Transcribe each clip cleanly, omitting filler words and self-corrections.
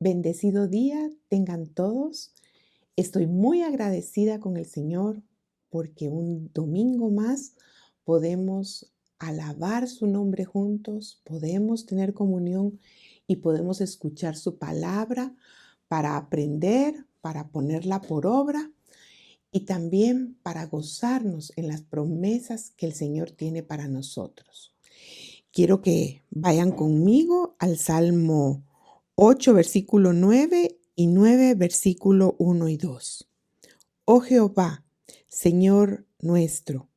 Bendecido día tengan todos. Estoy muy agradecida con el Señor porque un domingo más podemos alabar su nombre juntos, podemos tener comunión y podemos escuchar su palabra para aprender, para ponerla por obra y también para gozarnos en las promesas que el Señor tiene para nosotros. Quiero que vayan conmigo al Salmo 8, versículo 9 y 9, versículo 1 y 2. Oh Jehová, Señor nuestro,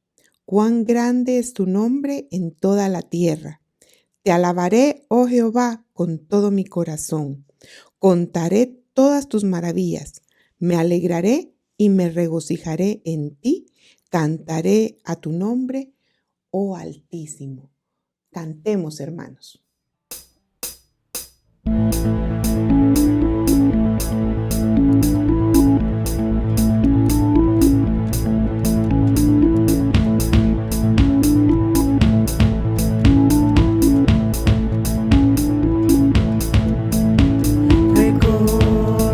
cuán grande es tu nombre en toda la tierra. Te alabaré, oh Jehová, con todo mi corazón. Contaré todas tus maravillas. Me alegraré y me regocijaré en ti. Cantaré a tu nombre, oh Altísimo. Cantemos, hermanos.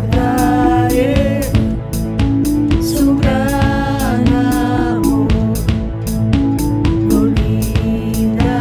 Recordaré su gran amor, no olvidaré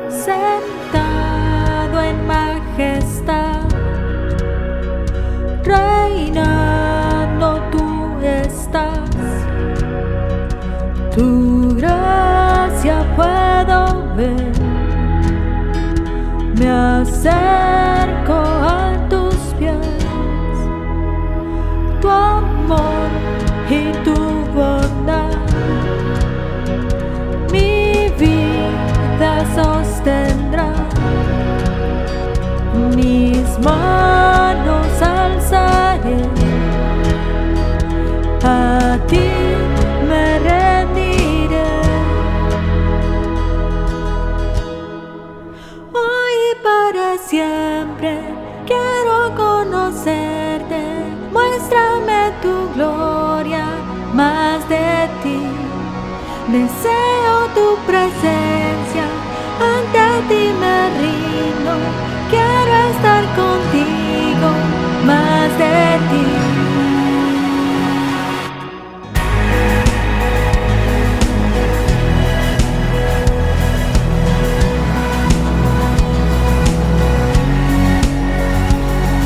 Sentado en majestad, reinando tú estás. Tu gracia puedo ver, me acerco a tus pies. Tu amor y tu bondad mi vida sostendrá. Mis manos alzaré, a ti me rendiré. Hoy y para siempre quiero conocerte. Muéstrame tu gloria, más de ti. Deseo tu presencia, ante ti me rindo. Quiero estar contigo, más de ti.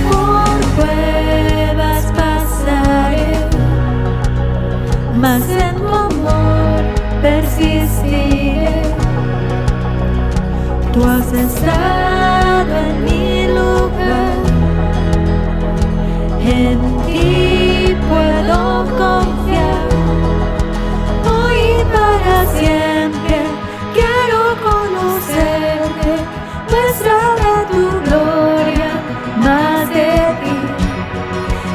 Por pruebas pasaré, mas en tu amor persistiré. Tú has estado en mi lugar, en ti puedo confiar. Hoy y para siempre quiero conocerte. Muéstrame tu gloria, más de ti.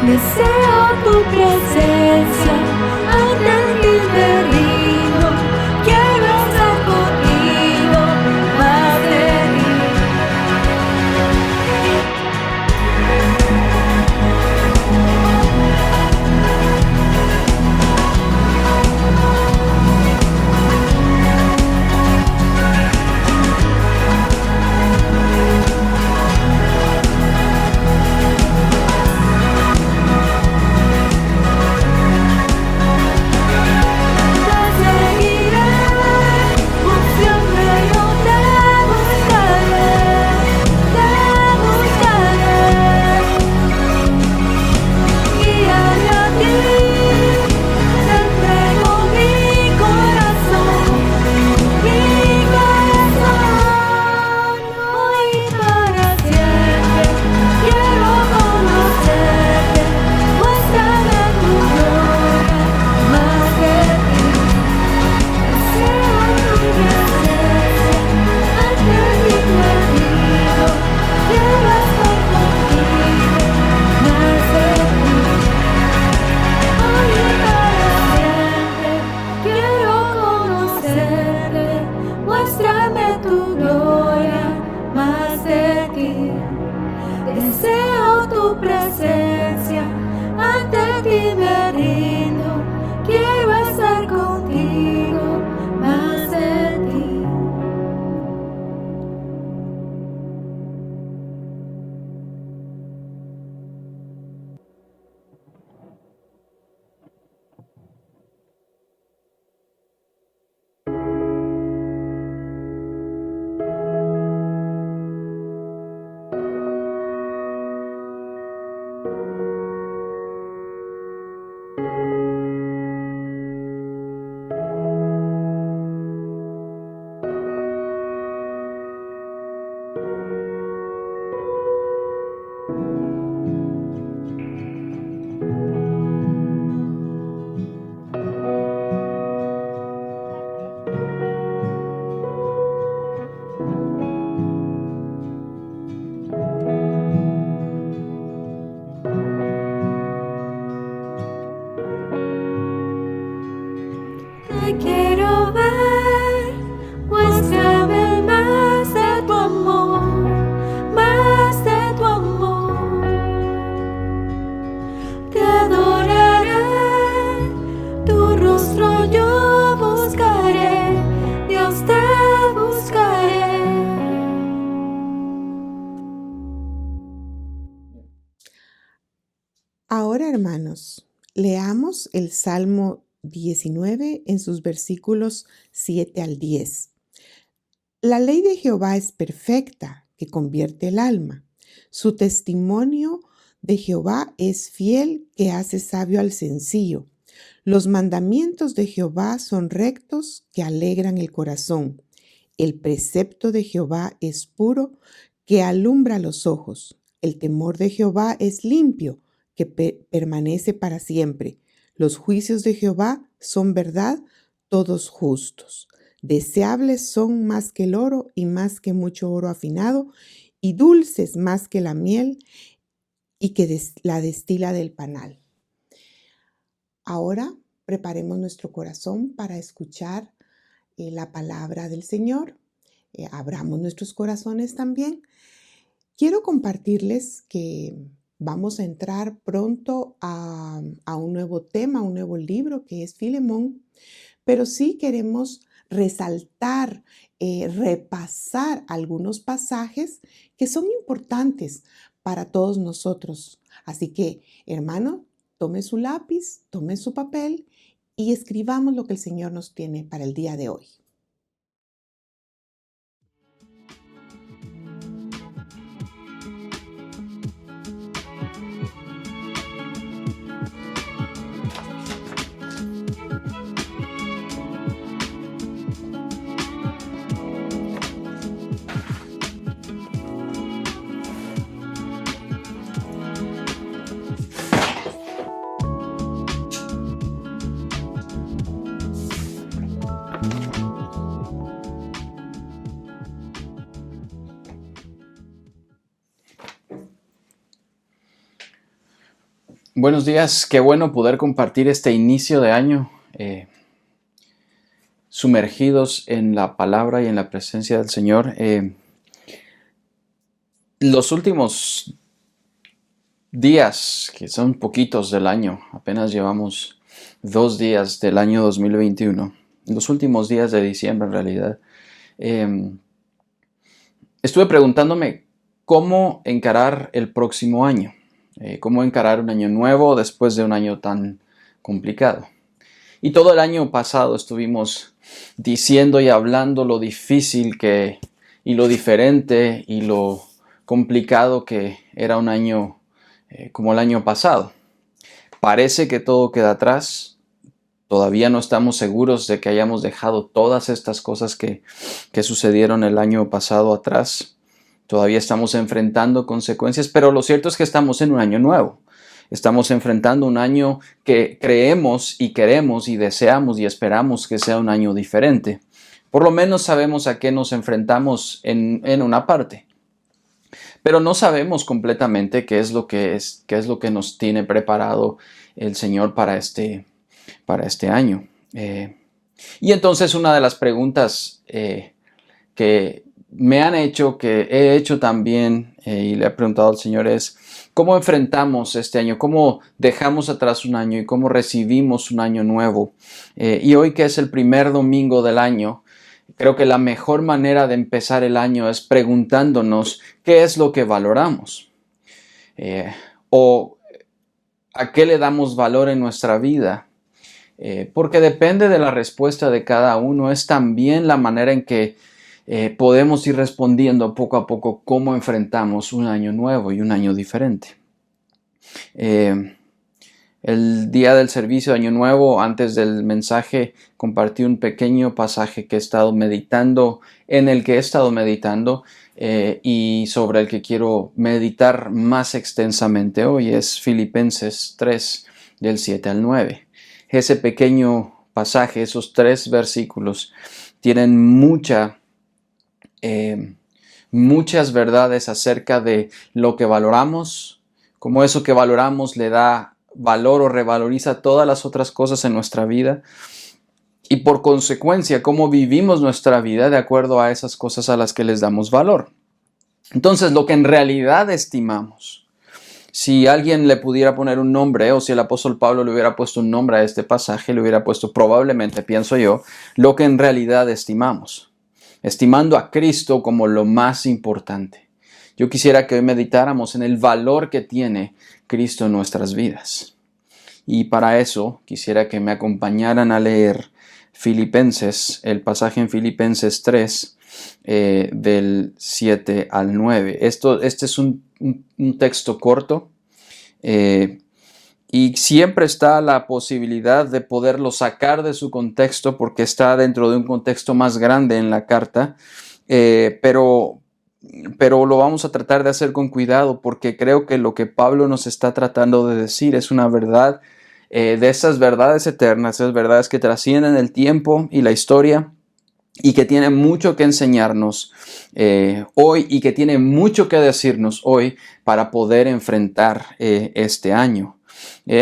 Deseo tu presencia, ante ti me rindo. Quiero estar contigo, más de ti. Muéstrame tu gloria, más de ti. Deseo tu presencia, ante ti me rindo. Quiero estar contigo, más de ti. Te quiero ver, muéstrame más de tu amor, más de tu amor. Te adoraré, tu rostro yo buscaré, Dios te buscaré. Ahora, hermanos, Leamos el Salmo 19 en sus versículos 7 al 10. La ley de Jehová es perfecta, que convierte el alma. Su testimonio de Jehová es fiel, que hace sabio al sencillo. Los mandamientos de Jehová son rectos, que alegran el corazón. El precepto de Jehová es puro, que alumbra los ojos. El temor de Jehová es limpio, que permanece para siempre. Los juicios de Jehová son verdad, todos justos. Deseables son más que el oro y más que mucho oro afinado, y dulces más que la miel y que la destila del panal. Ahora preparemos nuestro corazón para escuchar la palabra del Señor. Abramos nuestros corazones también. Quiero compartirles que vamos a entrar pronto a un nuevo tema, un nuevo libro que es Filemón, pero sí queremos resaltar, repasar algunos pasajes que son importantes para todos nosotros. Así que, hermano, tome su lápiz, tome su papel y escribamos lo que el Señor nos tiene para el día de hoy. Buenos días, qué bueno poder compartir este inicio de año sumergidos en la palabra y en la presencia del Señor. Los últimos días, que son poquitos del año, apenas llevamos 2 días del año 2021, los últimos días de diciembre en realidad, estuve preguntándome cómo encarar el próximo año. Cómo encarar un año nuevo después de un año tan complicado. Y todo el año pasado estuvimos diciendo y hablando lo difícil y lo diferente y lo complicado que era un año como el año pasado. Parece que todo queda atrás. Todavía no estamos seguros de que hayamos dejado todas estas cosas que sucedieron el año pasado atrás. Todavía estamos enfrentando consecuencias, pero lo cierto es que estamos en un año nuevo. Estamos enfrentando un año que creemos y queremos y deseamos y esperamos que sea un año diferente. Por lo menos sabemos a qué nos enfrentamos en una parte. Pero no sabemos completamente qué es lo que nos tiene preparado el Señor para este año. Y entonces una de las preguntas que me han hecho, que he hecho también y le he preguntado al Señor es ¿cómo enfrentamos este año? ¿Cómo dejamos atrás un año y cómo recibimos un año nuevo? Y hoy que es el primer domingo del año, creo que la mejor manera de empezar el año es preguntándonos qué es lo que valoramos o a qué le damos valor en nuestra vida. Porque depende de la respuesta de cada uno, es también la manera en que podemos ir respondiendo poco a poco cómo enfrentamos un año nuevo y un año diferente. El día del servicio de Año Nuevo, antes del mensaje, compartí un pequeño pasaje que he estado meditando, y sobre el que quiero meditar más extensamente hoy. Es Filipenses 3, del 7 al 9. Ese pequeño pasaje, esos 3 versículos, tienen muchas verdades acerca de lo que valoramos, cómo eso que valoramos le da valor o revaloriza todas las otras cosas en nuestra vida y por consecuencia cómo vivimos nuestra vida de acuerdo a esas cosas a las que les damos valor. Entonces, lo que en realidad estimamos, si alguien le pudiera poner un nombre o si el apóstol Pablo le hubiera puesto un nombre a este pasaje, le hubiera puesto probablemente, pienso yo, lo que en realidad estimamos. Estimando a Cristo como lo más importante. Yo quisiera que hoy meditáramos en el valor que tiene Cristo en nuestras vidas. Y para eso quisiera que me acompañaran a leer Filipenses, el pasaje en Filipenses 3, del 7 al 9. Este es un texto corto, y siempre está la posibilidad de poderlo sacar de su contexto porque está dentro de un contexto más grande en la carta, pero lo vamos a tratar de hacer con cuidado porque creo que lo que Pablo nos está tratando de decir es una verdad, de esas verdades eternas, esas verdades que trascienden el tiempo y la historia y que tienen mucho que enseñarnos hoy y que tienen mucho que decirnos hoy para poder enfrentar este año.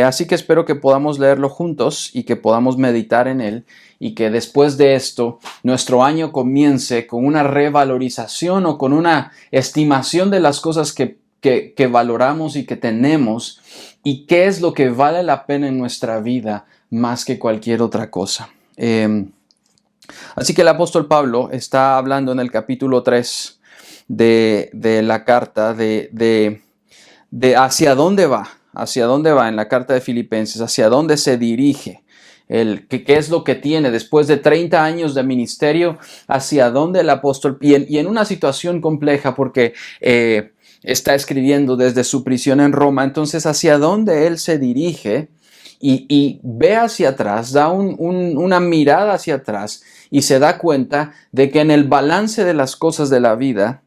Así que espero que podamos leerlo juntos y que podamos meditar en él y que después de esto nuestro año comience con una revalorización o con una estimación de las cosas que valoramos y que tenemos y qué es lo que vale la pena en nuestra vida más que cualquier otra cosa. Así que el apóstol Pablo está hablando en el capítulo 3 de la carta de hacia dónde va en la carta de Filipenses, hacia dónde se dirige, qué es lo que tiene después de 30 años de ministerio, hacia dónde el apóstol, y en una situación compleja porque está escribiendo desde su prisión en Roma, entonces hacia dónde él se dirige y ve hacia atrás, da una mirada hacia atrás y se da cuenta de que en el balance de las cosas de la vida,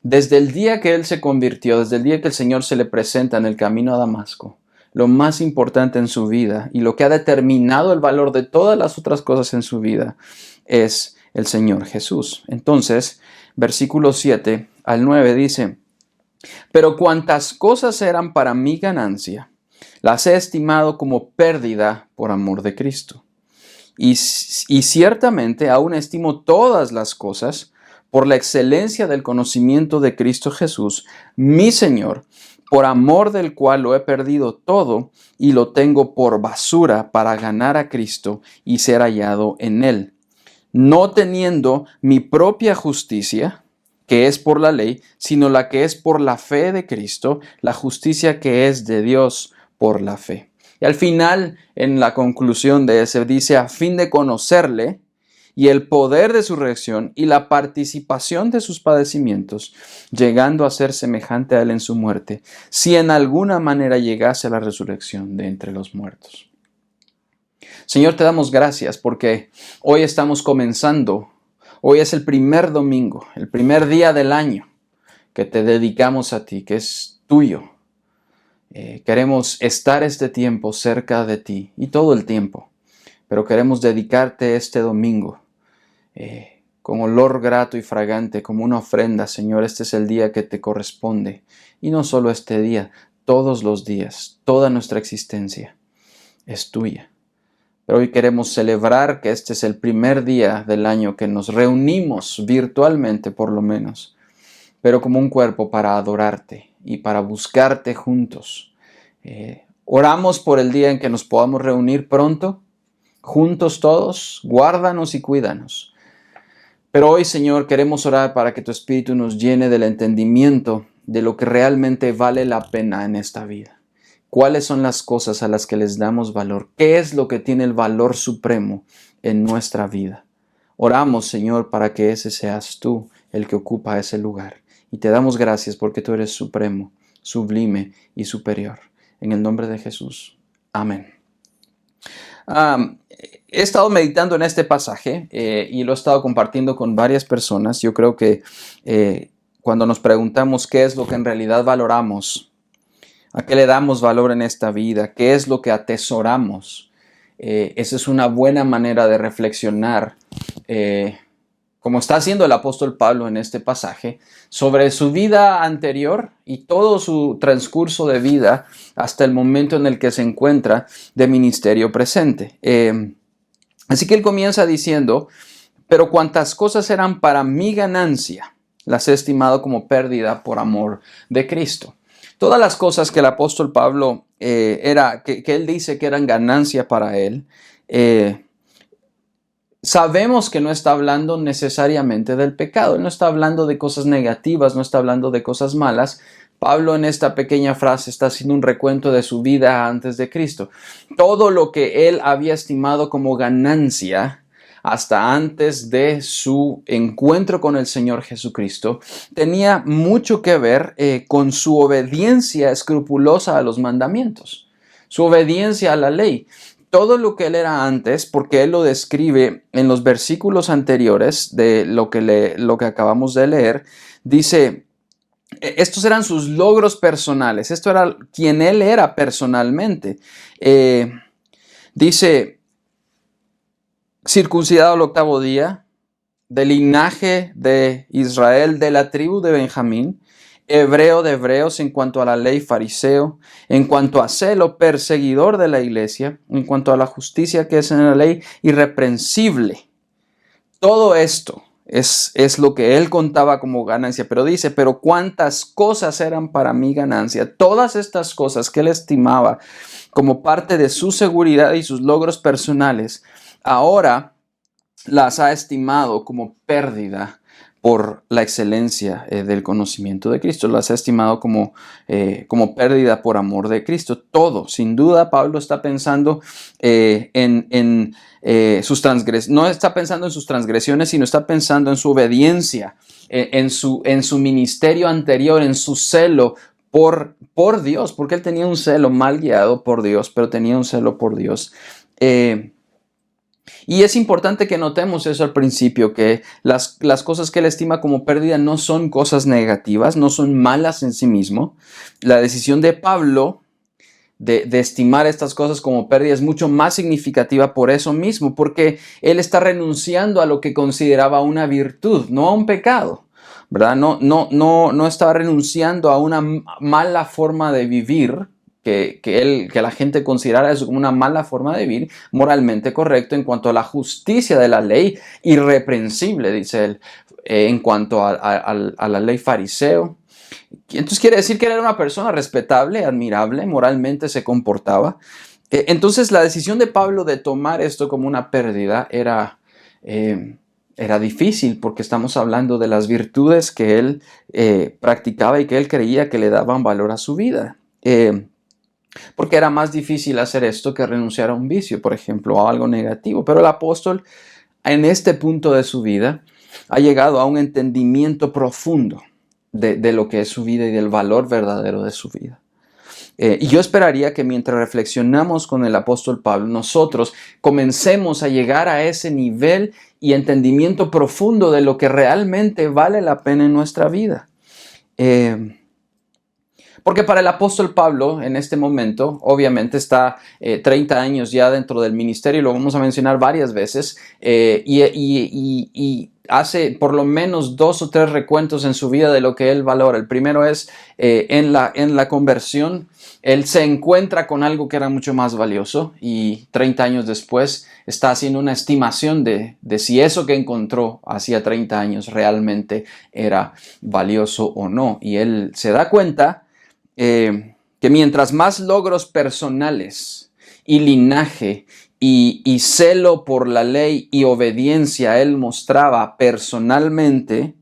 desde el día que él se convirtió, desde el día que el Señor se le presenta en el camino a Damasco, lo más importante en su vida y lo que ha determinado el valor de todas las otras cosas en su vida es el Señor Jesús. Entonces, versículo 7 al 9 dice: pero cuantas cosas eran para mi ganancia, las he estimado como pérdida por amor de Cristo. Y ciertamente aún estimo todas las cosas por la excelencia del conocimiento de Cristo Jesús, mi Señor, por amor del cual lo he perdido todo y lo tengo por basura para ganar a Cristo y ser hallado en Él, no teniendo mi propia justicia, que es por la ley, sino la que es por la fe de Cristo, la justicia que es de Dios por la fe. Y al final, en la conclusión de ese, dice: a fin de conocerle y el poder de su resurrección y la participación de sus padecimientos, llegando a ser semejante a él en su muerte, si en alguna manera llegase a la resurrección de entre los muertos. Señor, te damos gracias porque hoy estamos comenzando. Hoy es el primer domingo, el primer día del año que te dedicamos a ti, que es tuyo. Queremos estar este tiempo cerca de ti y todo el tiempo, pero queremos dedicarte este domingo con olor grato y fragante, como una ofrenda, Señor. Este es el día que te corresponde, y no solo este día, todos los días, toda nuestra existencia es tuya. Pero hoy queremos celebrar que este es el primer día del año que nos reunimos virtualmente, por lo menos, pero como un cuerpo para adorarte y para buscarte juntos. Oramos por el día en que nos podamos reunir pronto, juntos todos. Guárdanos y cuídanos. Pero hoy, Señor, queremos orar para que tu Espíritu nos llene del entendimiento de lo que realmente vale la pena en esta vida. ¿Cuáles son las cosas a las que les damos valor? ¿Qué es lo que tiene el valor supremo en nuestra vida? Oramos, Señor, para que ese seas tú el que ocupa ese lugar. Y te damos gracias porque tú eres supremo, sublime y superior. En el nombre de Jesús. Amén. He estado meditando en este pasaje y lo he estado compartiendo con varias personas. Yo creo que cuando nos preguntamos qué es lo que en realidad valoramos, a qué le damos valor en esta vida, qué es lo que atesoramos, esa es una buena manera de reflexionar, como está haciendo el apóstol Pablo en este pasaje, sobre su vida anterior y todo su transcurso de vida hasta el momento en el que se encuentra de ministerio presente. Así que él comienza diciendo: pero cuantas cosas eran para mi ganancia, las he estimado como pérdida por amor de Cristo. Todas las cosas que el apóstol Pablo que él dice que eran ganancia para él, sabemos que no está hablando necesariamente del pecado. Él no está hablando de cosas negativas, no está hablando de cosas malas. Pablo en esta pequeña frase está haciendo un recuento de su vida antes de Cristo. Todo lo que él había estimado como ganancia hasta antes de su encuentro con el Señor Jesucristo, tenía mucho que ver con su obediencia escrupulosa a los mandamientos, su obediencia a la ley. Todo lo que él era antes, porque él lo describe en los versículos anteriores de lo que acabamos de leer, dice, estos eran sus logros personales, esto era quien él era personalmente. Dice, circuncidado al 8º día, del linaje de Israel, de la tribu de Benjamín, hebreo de hebreos en cuanto a la ley, fariseo, en cuanto a celo, perseguidor de la iglesia, en cuanto a la justicia que es en la ley, irreprensible. Todo esto es lo que él contaba como ganancia, pero dice, pero cuántas cosas eran para mí ganancia. Todas estas cosas que él estimaba como parte de su seguridad y sus logros personales, ahora las ha estimado como pérdida por la excelencia del conocimiento de Cristo. Las ha estimado como pérdida por amor de Cristo. Todo, sin duda, Pablo está pensando en sus transgresiones. No está pensando en sus transgresiones, sino está pensando en su obediencia, en su ministerio anterior, en su celo por Dios, porque él tenía un celo mal guiado por Dios, pero tenía un celo por Dios. Y es importante que notemos eso al principio, que las cosas que él estima como pérdida no son cosas negativas, no son malas en sí mismo. La decisión de Pablo de estimar estas cosas como pérdida es mucho más significativa por eso mismo, porque él está renunciando a lo que consideraba una virtud, no a un pecado, ¿verdad? No estaba renunciando a una mala forma de vivir, que la gente considerara eso como una mala forma de vivir, moralmente correcto en cuanto a la justicia de la ley, irreprensible, dice él, en cuanto a la ley fariseo. Entonces quiere decir que era una persona respetable, admirable, moralmente se comportaba. Entonces la decisión de Pablo de tomar esto como una pérdida era difícil, porque estamos hablando de las virtudes que él practicaba y que él creía que le daban valor a su vida. Porque era más difícil hacer esto que renunciar a un vicio, por ejemplo, a algo negativo. Pero el apóstol, en este punto de su vida, ha llegado a un entendimiento profundo de lo que es su vida y del valor verdadero de su vida. Y yo esperaría que mientras reflexionamos con el apóstol Pablo, nosotros comencemos a llegar a ese nivel y entendimiento profundo de lo que realmente vale la pena en nuestra vida. Porque para el apóstol Pablo, en este momento, obviamente está 30 años ya dentro del ministerio, lo vamos a mencionar varias veces, y hace por lo menos 2 o 3 recuentos en su vida de lo que él valora. El primero es en la conversión. Él se encuentra con algo que era mucho más valioso y 30 años después está haciendo una estimación de si eso que encontró hacía 30 años realmente era valioso o no. Y él se da cuenta que mientras más logros personales y linaje y celo por la ley y obediencia él mostraba personalmente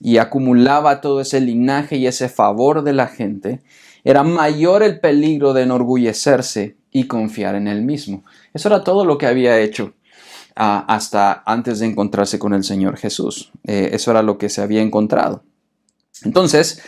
y acumulaba todo ese linaje y ese favor de la gente, era mayor el peligro de enorgullecerse y confiar en él mismo. Eso era todo lo que había hecho hasta antes de encontrarse con el Señor Jesús. Eso era lo que se había encontrado. Entonces,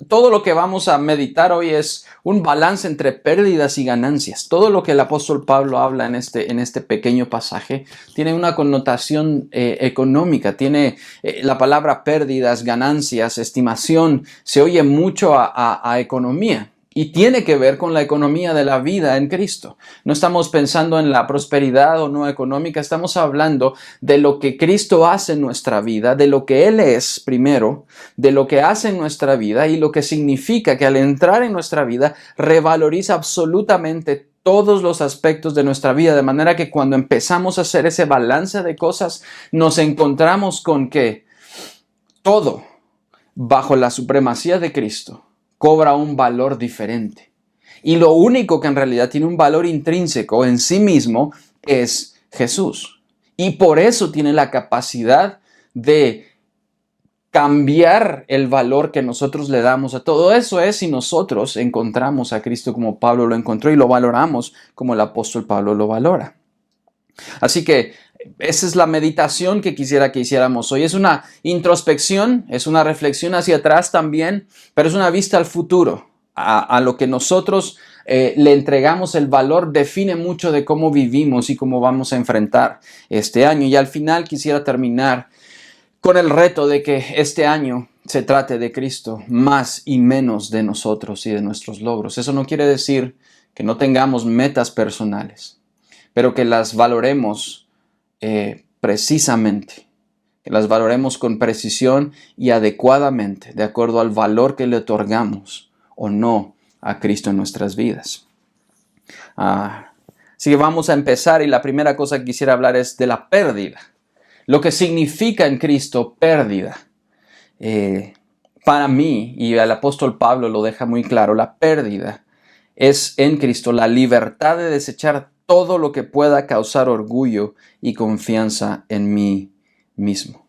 todo lo que vamos a meditar hoy es un balance entre pérdidas y ganancias. Todo lo que el apóstol Pablo habla en este pequeño pasaje tiene una connotación económica. Tiene la palabra pérdidas, ganancias, estimación, se oye mucho a economía. Y tiene que ver con la economía de la vida en Cristo. No estamos pensando en la prosperidad o no económica, estamos hablando de lo que Cristo hace en nuestra vida, de lo que Él es primero, de lo que hace en nuestra vida y lo que significa que al entrar en nuestra vida revaloriza absolutamente todos los aspectos de nuestra vida, de manera que cuando empezamos a hacer ese balance de cosas, nos encontramos con que todo bajo la supremacía de Cristo cobra un valor diferente. Y lo único que en realidad tiene un valor intrínseco en sí mismo es Jesús. Y por eso tiene la capacidad de cambiar el valor que nosotros le damos a todo eso es si nosotros encontramos a Cristo como Pablo lo encontró y lo valoramos como el apóstol Pablo lo valora. Así que esa es la meditación que quisiera que hiciéramos hoy. Es una introspección, es una reflexión hacia atrás también, pero es una vista al futuro, a lo que nosotros le entregamos el valor, define mucho de cómo vivimos y cómo vamos a enfrentar este año. Y al final quisiera terminar con el reto de que este año se trate de Cristo más y menos de nosotros y de nuestros logros. Eso no quiere decir que no tengamos metas personales, pero que las valoremos precisamente, que las valoremos con precisión y adecuadamente, de acuerdo al valor que le otorgamos o no a Cristo en nuestras vidas. Así que vamos a empezar y la primera cosa que quisiera hablar es de la pérdida. Lo que significa en Cristo pérdida. Para mí, y el apóstol Pablo lo deja muy claro, la pérdida es en Cristo la libertad de desechar todo lo que pueda causar orgullo y confianza en mí mismo.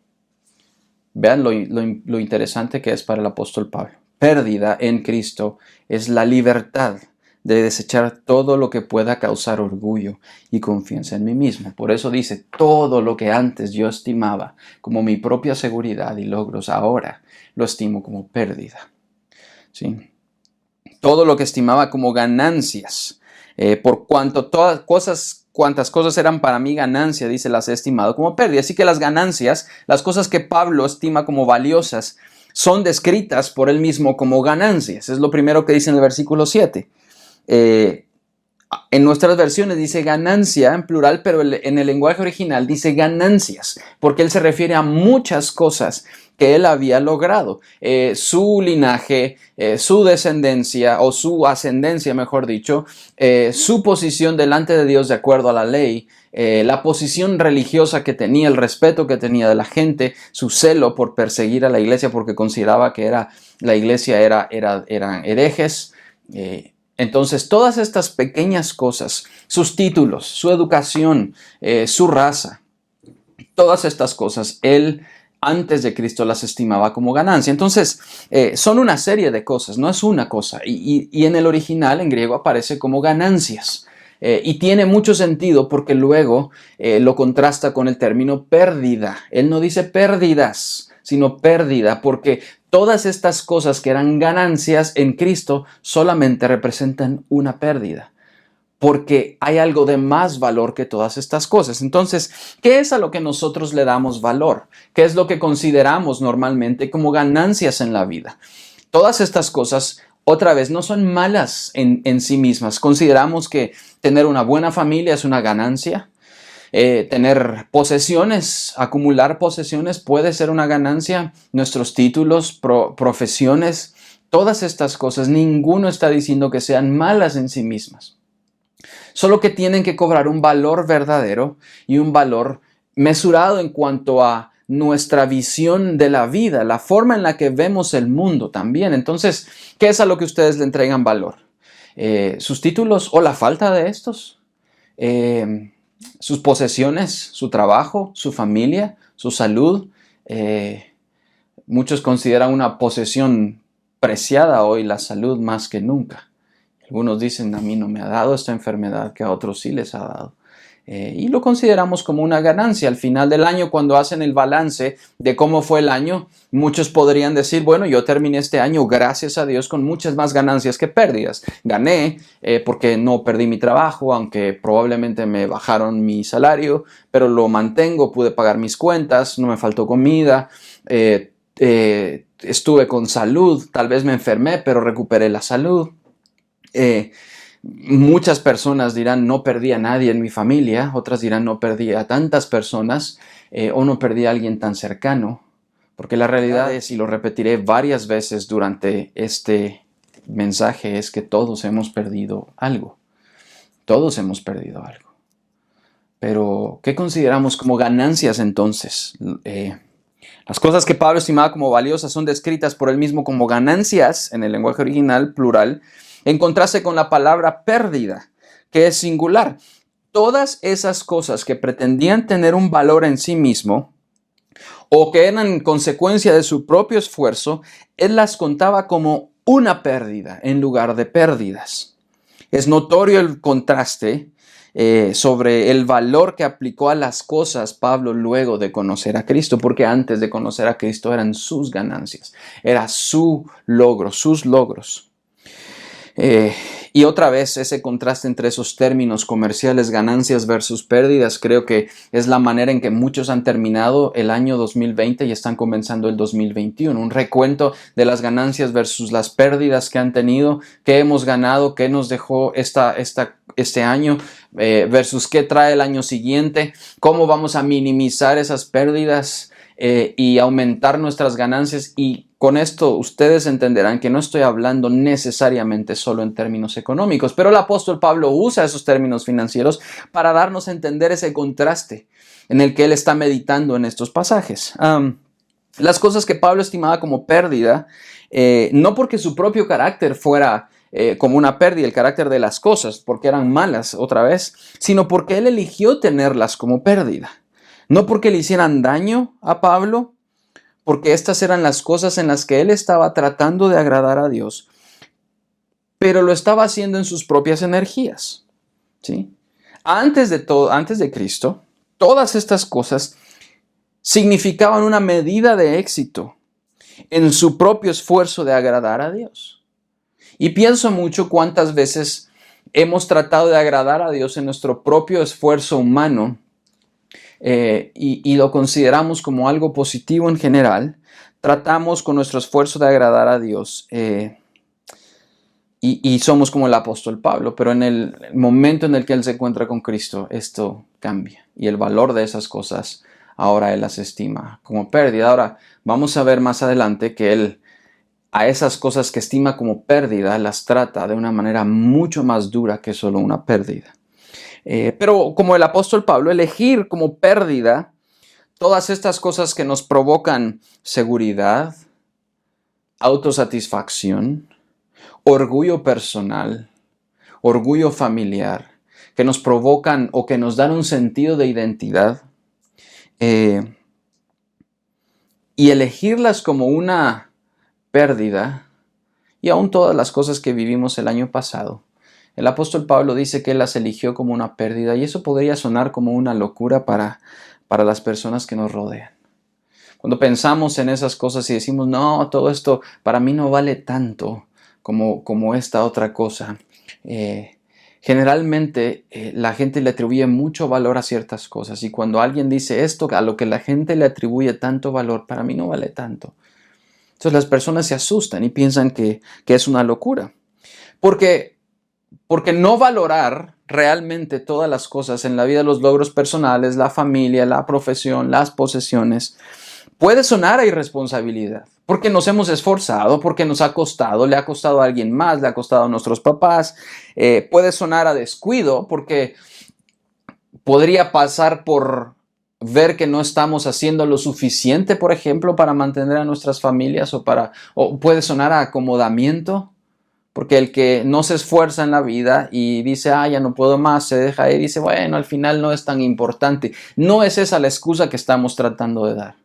Vean lo interesante que es para el apóstol Pablo. Pérdida en Cristo es la libertad de desechar todo lo que pueda causar orgullo y confianza en mí mismo. Por eso dice, todo lo que antes yo estimaba como mi propia seguridad y logros, ahora lo estimo como pérdida. ¿Sí? Todo lo que estimaba como ganancias, por cuanto cuantas cosas eran para mí ganancia, dice, las he estimado como pérdida. Así que las ganancias, las cosas que Pablo estima como valiosas, son descritas por él mismo como ganancias. Es lo primero que dice en el versículo 7. En nuestras versiones dice ganancia en plural, pero en el lenguaje original dice ganancias, porque él se refiere a muchas cosas que él había logrado. Su linaje, su descendencia o su ascendencia, mejor dicho, su posición delante de Dios de acuerdo a la ley, la posición religiosa que tenía, el respeto que tenía de la gente, su celo por perseguir a la iglesia porque consideraba que la iglesia eran herejes. Entonces, todas estas pequeñas cosas, sus títulos, su educación, su raza, todas estas cosas, él antes de Cristo las estimaba como ganancia. Entonces, son una serie de cosas, no es una cosa. Y en el original, en griego, aparece como ganancias. Y tiene mucho sentido porque luego lo contrasta con el término pérdida. Él no dice pérdidas, sino pérdida, porque todas estas cosas que eran ganancias en Cristo solamente representan una pérdida, porque hay algo de más valor que todas estas cosas. Entonces, ¿qué es a lo que nosotros le damos valor? ¿Qué es lo que consideramos normalmente como ganancias en la vida? Todas estas cosas, otra vez, no son malas en sí mismas. Consideramos que tener una buena familia es una ganancia. Tener posesiones, acumular posesiones puede ser una ganancia. Nuestros títulos, profesiones, todas estas cosas, ninguno está diciendo que sean malas en sí mismas. Solo que tienen que cobrar un valor verdadero y un valor mesurado en cuanto a nuestra visión de la vida, la forma en la que vemos el mundo también. Entonces, ¿qué es a lo que ustedes le entregan valor? ¿Sus títulos o la falta de estos? Sus posesiones, su trabajo, su familia, su salud. Muchos consideran una posesión preciada hoy la salud más que nunca. Algunos dicen, a mí no me ha dado esta enfermedad que a otros sí les ha dado. Y lo consideramos como una ganancia. Al final del año, cuando hacen el balance de cómo fue el año, muchos podrían decir, bueno, yo terminé este año, gracias a Dios, con muchas más ganancias que pérdidas. Gané porque no perdí mi trabajo, aunque probablemente me bajaron mi salario, pero lo mantengo, pude pagar mis cuentas, no me faltó comida, estuve con salud, tal vez me enfermé, pero recuperé la salud. Muchas personas dirán no perdí a nadie en mi familia, otras dirán no perdí a tantas personas o no perdí a alguien tan cercano, porque la realidad es, y lo repetiré varias veces durante este mensaje, es que todos hemos perdido algo. Todos hemos perdido algo. Pero, ¿qué consideramos como ganancias entonces? Las cosas que Pablo estimaba como valiosas son descritas por él mismo como ganancias en el lenguaje original plural, en contraste con la palabra pérdida, que es singular. Todas esas cosas que pretendían tener un valor en sí mismo o que eran consecuencia de su propio esfuerzo, él las contaba como una pérdida en lugar de pérdidas. Es notorio el contraste sobre el valor que aplicó a las cosas Pablo luego de conocer a Cristo, porque antes de conocer a Cristo eran sus ganancias, era su logro, sus logros. Y otra vez ese contraste entre esos términos comerciales, ganancias versus pérdidas, creo que es la manera en que muchos han terminado el año 2020 y están comenzando el 2021. Un recuento de las ganancias versus las pérdidas que han tenido, qué hemos ganado, qué nos dejó este año versus qué trae el año siguiente, cómo vamos a minimizar esas pérdidas y aumentar nuestras ganancias. Y con esto ustedes entenderán que no estoy hablando necesariamente solo en términos económicos, pero el apóstol Pablo usa esos términos financieros para darnos a entender ese contraste en el que él está meditando en estos pasajes. Las cosas que Pablo estimaba como pérdida, no porque su propio carácter fuera como una pérdida, el carácter de las cosas, porque eran malas otra vez, sino porque él eligió tenerlas como pérdida. No porque le hicieran daño a Pablo, porque estas eran las cosas en las que él estaba tratando de agradar a Dios, pero lo estaba haciendo en sus propias energías, ¿sí? Antes de Cristo, todas estas cosas significaban una medida de éxito en su propio esfuerzo de agradar a Dios. Y pienso mucho cuántas veces hemos tratado de agradar a Dios en nuestro propio esfuerzo humano, y lo consideramos como algo positivo en general. Tratamos con nuestro esfuerzo de agradar a Dios y somos como el apóstol Pablo, pero en el momento en el que él se encuentra con Cristo, esto cambia y el valor de esas cosas ahora él las estima como pérdida. Ahora vamos a ver más adelante que él a esas cosas que estima como pérdida las trata de una manera mucho más dura que solo una pérdida. Pero como el apóstol Pablo, elegir como pérdida todas estas cosas que nos provocan seguridad, autosatisfacción, orgullo personal, orgullo familiar, que nos provocan o que nos dan un sentido de identidad, y elegirlas como una pérdida, y aún todas las cosas que vivimos el año pasado. El apóstol Pablo dice que él las eligió como una pérdida y eso podría sonar como una locura para las personas que nos rodean. Cuando pensamos en esas cosas y decimos, no, todo esto para mí no vale tanto como esta otra cosa. Generalmente la gente le atribuye mucho valor a ciertas cosas y cuando alguien dice esto, a lo que la gente le atribuye tanto valor, para mí no vale tanto. Entonces las personas se asustan y piensan que es una locura. Porque no valorar realmente todas las cosas en la vida, los logros personales, la familia, la profesión, las posesiones, puede sonar a irresponsabilidad. Porque nos hemos esforzado, porque nos ha costado, le ha costado a alguien más, le ha costado a nuestros papás. Puede sonar a descuido porque podría pasar por ver que no estamos haciendo lo suficiente, por ejemplo, para mantener a nuestras familias o puede sonar a acomodamiento. Porque el que no se esfuerza en la vida y dice, ya no puedo más, se deja ir y dice, bueno, al final no es tan importante. No es esa la excusa que estamos tratando de dar.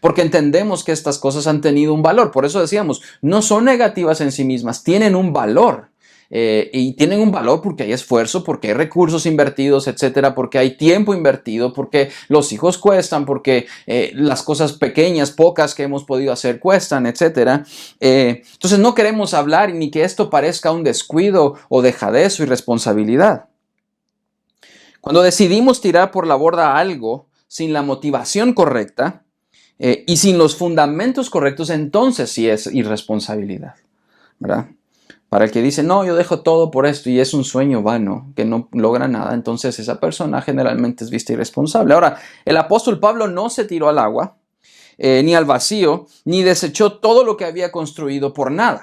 Porque entendemos que estas cosas han tenido un valor. Por eso decíamos, no son negativas en sí mismas, tienen un valor. Y tienen un valor porque hay esfuerzo, porque hay recursos invertidos, etcétera, porque hay tiempo invertido, porque los hijos cuestan, porque las cosas pequeñas, pocas que hemos podido hacer cuestan, etcétera. Entonces no queremos hablar ni que esto parezca un descuido o dejadez o irresponsabilidad. Cuando decidimos tirar por la borda algo sin la motivación correcta y sin los fundamentos correctos, entonces sí es irresponsabilidad, ¿verdad? Para el que dice, no, yo dejo todo por esto y es un sueño vano, que no logra nada, entonces esa persona generalmente es vista irresponsable. Ahora, el apóstol Pablo no se tiró al agua, ni al vacío, ni desechó todo lo que había construido por nada.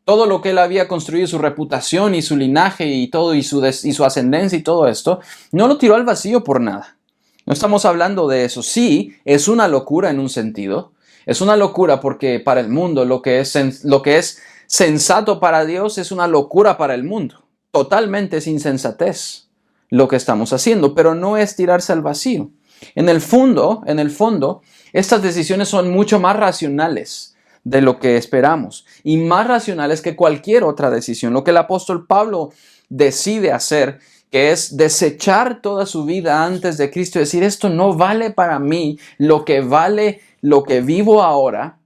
Todo lo que él había construido, su reputación y su linaje y todo, y su ascendencia y todo esto, no lo tiró al vacío por nada. No estamos hablando de eso. Sí, es una locura en un sentido. Es una locura porque para el mundo lo que es sensato para Dios es una locura para el mundo. Totalmente es insensatez lo que estamos haciendo, pero no es tirarse al vacío. En el fondo, estas decisiones son mucho más racionales de lo que esperamos y más racionales que cualquier otra decisión. Lo que el apóstol Pablo decide hacer, que es desechar toda su vida antes de Cristo y decir, esto no vale para mí, lo que vale, lo que vivo ahora,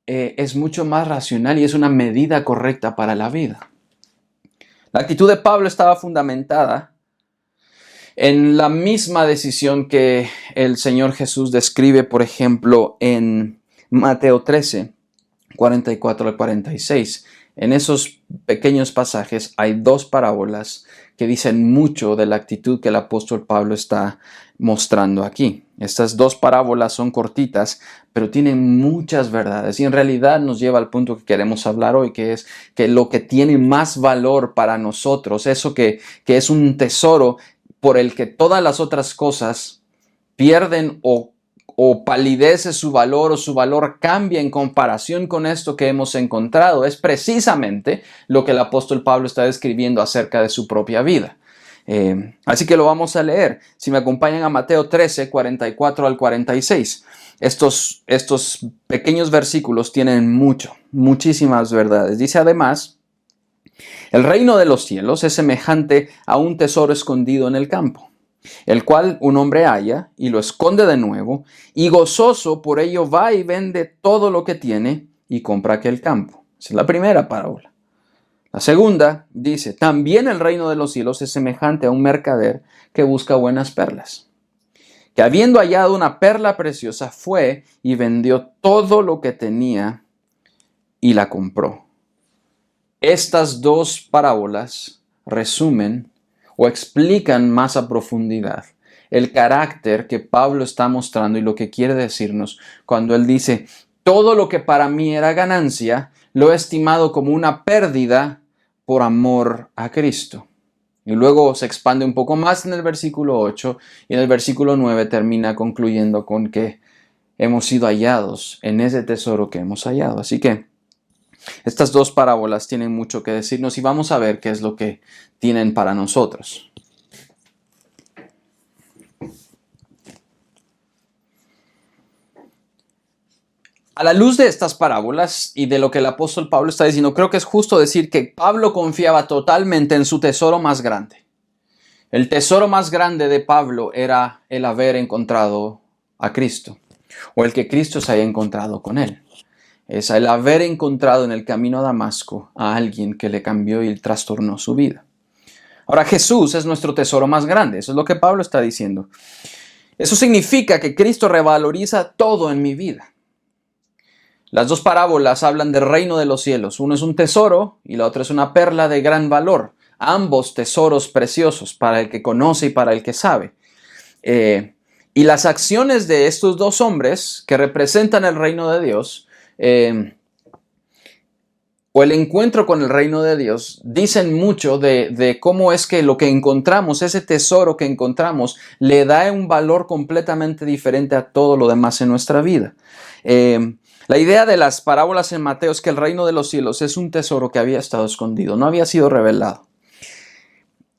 es mucho más racional y es una medida correcta para la vida. La actitud de Pablo estaba fundamentada en la misma decisión que el Señor Jesús describe, por ejemplo, en Mateo 13, 44 al 46. En esos pequeños pasajes hay dos parábolas que dicen mucho de la actitud que el apóstol Pablo está mostrando aquí. Estas dos parábolas son cortitas, pero tienen muchas verdades y en realidad nos lleva al punto que queremos hablar hoy, que es que lo que tiene más valor para nosotros, eso que es un tesoro por el que todas las otras cosas pierden o palidece su valor o su valor cambia en comparación con esto que hemos encontrado, es precisamente lo que el apóstol Pablo está describiendo acerca de su propia vida. Así que lo vamos a leer. Si me acompañan a Mateo 13, 44 al 46. Estos pequeños versículos tienen muchísimas verdades. Dice además, el reino de los cielos es semejante a un tesoro escondido en el campo, el cual un hombre halla y lo esconde de nuevo, y gozoso por ello va y vende todo lo que tiene y compra aquel campo. Esa es la primera parábola. La segunda dice, también el reino de los cielos es semejante a un mercader que busca buenas perlas, que habiendo hallado una perla preciosa fue y vendió todo lo que tenía y la compró. Estas dos parábolas resumen o explican más a profundidad el carácter que Pablo está mostrando y lo que quiere decirnos cuando él dice, todo lo que para mí era ganancia, lo he estimado como una pérdida por amor a Cristo. Y luego se expande un poco más en el versículo 8 y en el versículo 9 termina concluyendo con que hemos sido hallados en ese tesoro que hemos hallado. Así que estas dos parábolas tienen mucho que decirnos y vamos a ver qué es lo que tienen para nosotros. A la luz de estas parábolas y de lo que el apóstol Pablo está diciendo, creo que es justo decir que Pablo confiaba totalmente en su tesoro más grande. El tesoro más grande de Pablo era el haber encontrado a Cristo, o el que Cristo se haya encontrado con él. Es el haber encontrado en el camino a Damasco a alguien que le cambió y trastornó su vida. Ahora Jesús es nuestro tesoro más grande, eso es lo que Pablo está diciendo. Eso significa que Cristo revaloriza todo en mi vida. Las dos parábolas hablan del reino de los cielos. Uno es un tesoro y la otra es una perla de gran valor. Ambos tesoros preciosos para el que conoce y para el que sabe. Y las acciones de estos dos hombres que representan el reino de Dios, o el encuentro con el reino de Dios, dicen mucho de cómo es que lo que encontramos, ese tesoro que encontramos, le da un valor completamente diferente a todo lo demás en nuestra vida. La idea de las parábolas en Mateo es que el reino de los cielos es un tesoro que había estado escondido, no había sido revelado.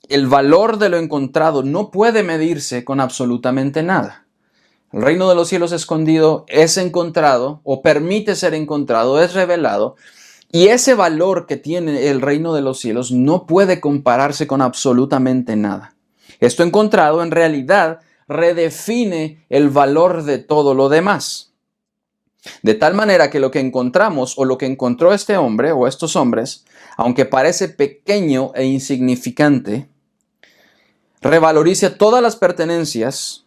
El valor de lo encontrado no puede medirse con absolutamente nada. El reino de los cielos escondido es encontrado o permite ser encontrado, es revelado. Y ese valor que tiene el reino de los cielos no puede compararse con absolutamente nada. Esto encontrado en realidad redefine el valor de todo lo demás. De tal manera que lo que encontramos o lo que encontró este hombre o estos hombres, aunque parece pequeño e insignificante, revaloriza todas las pertenencias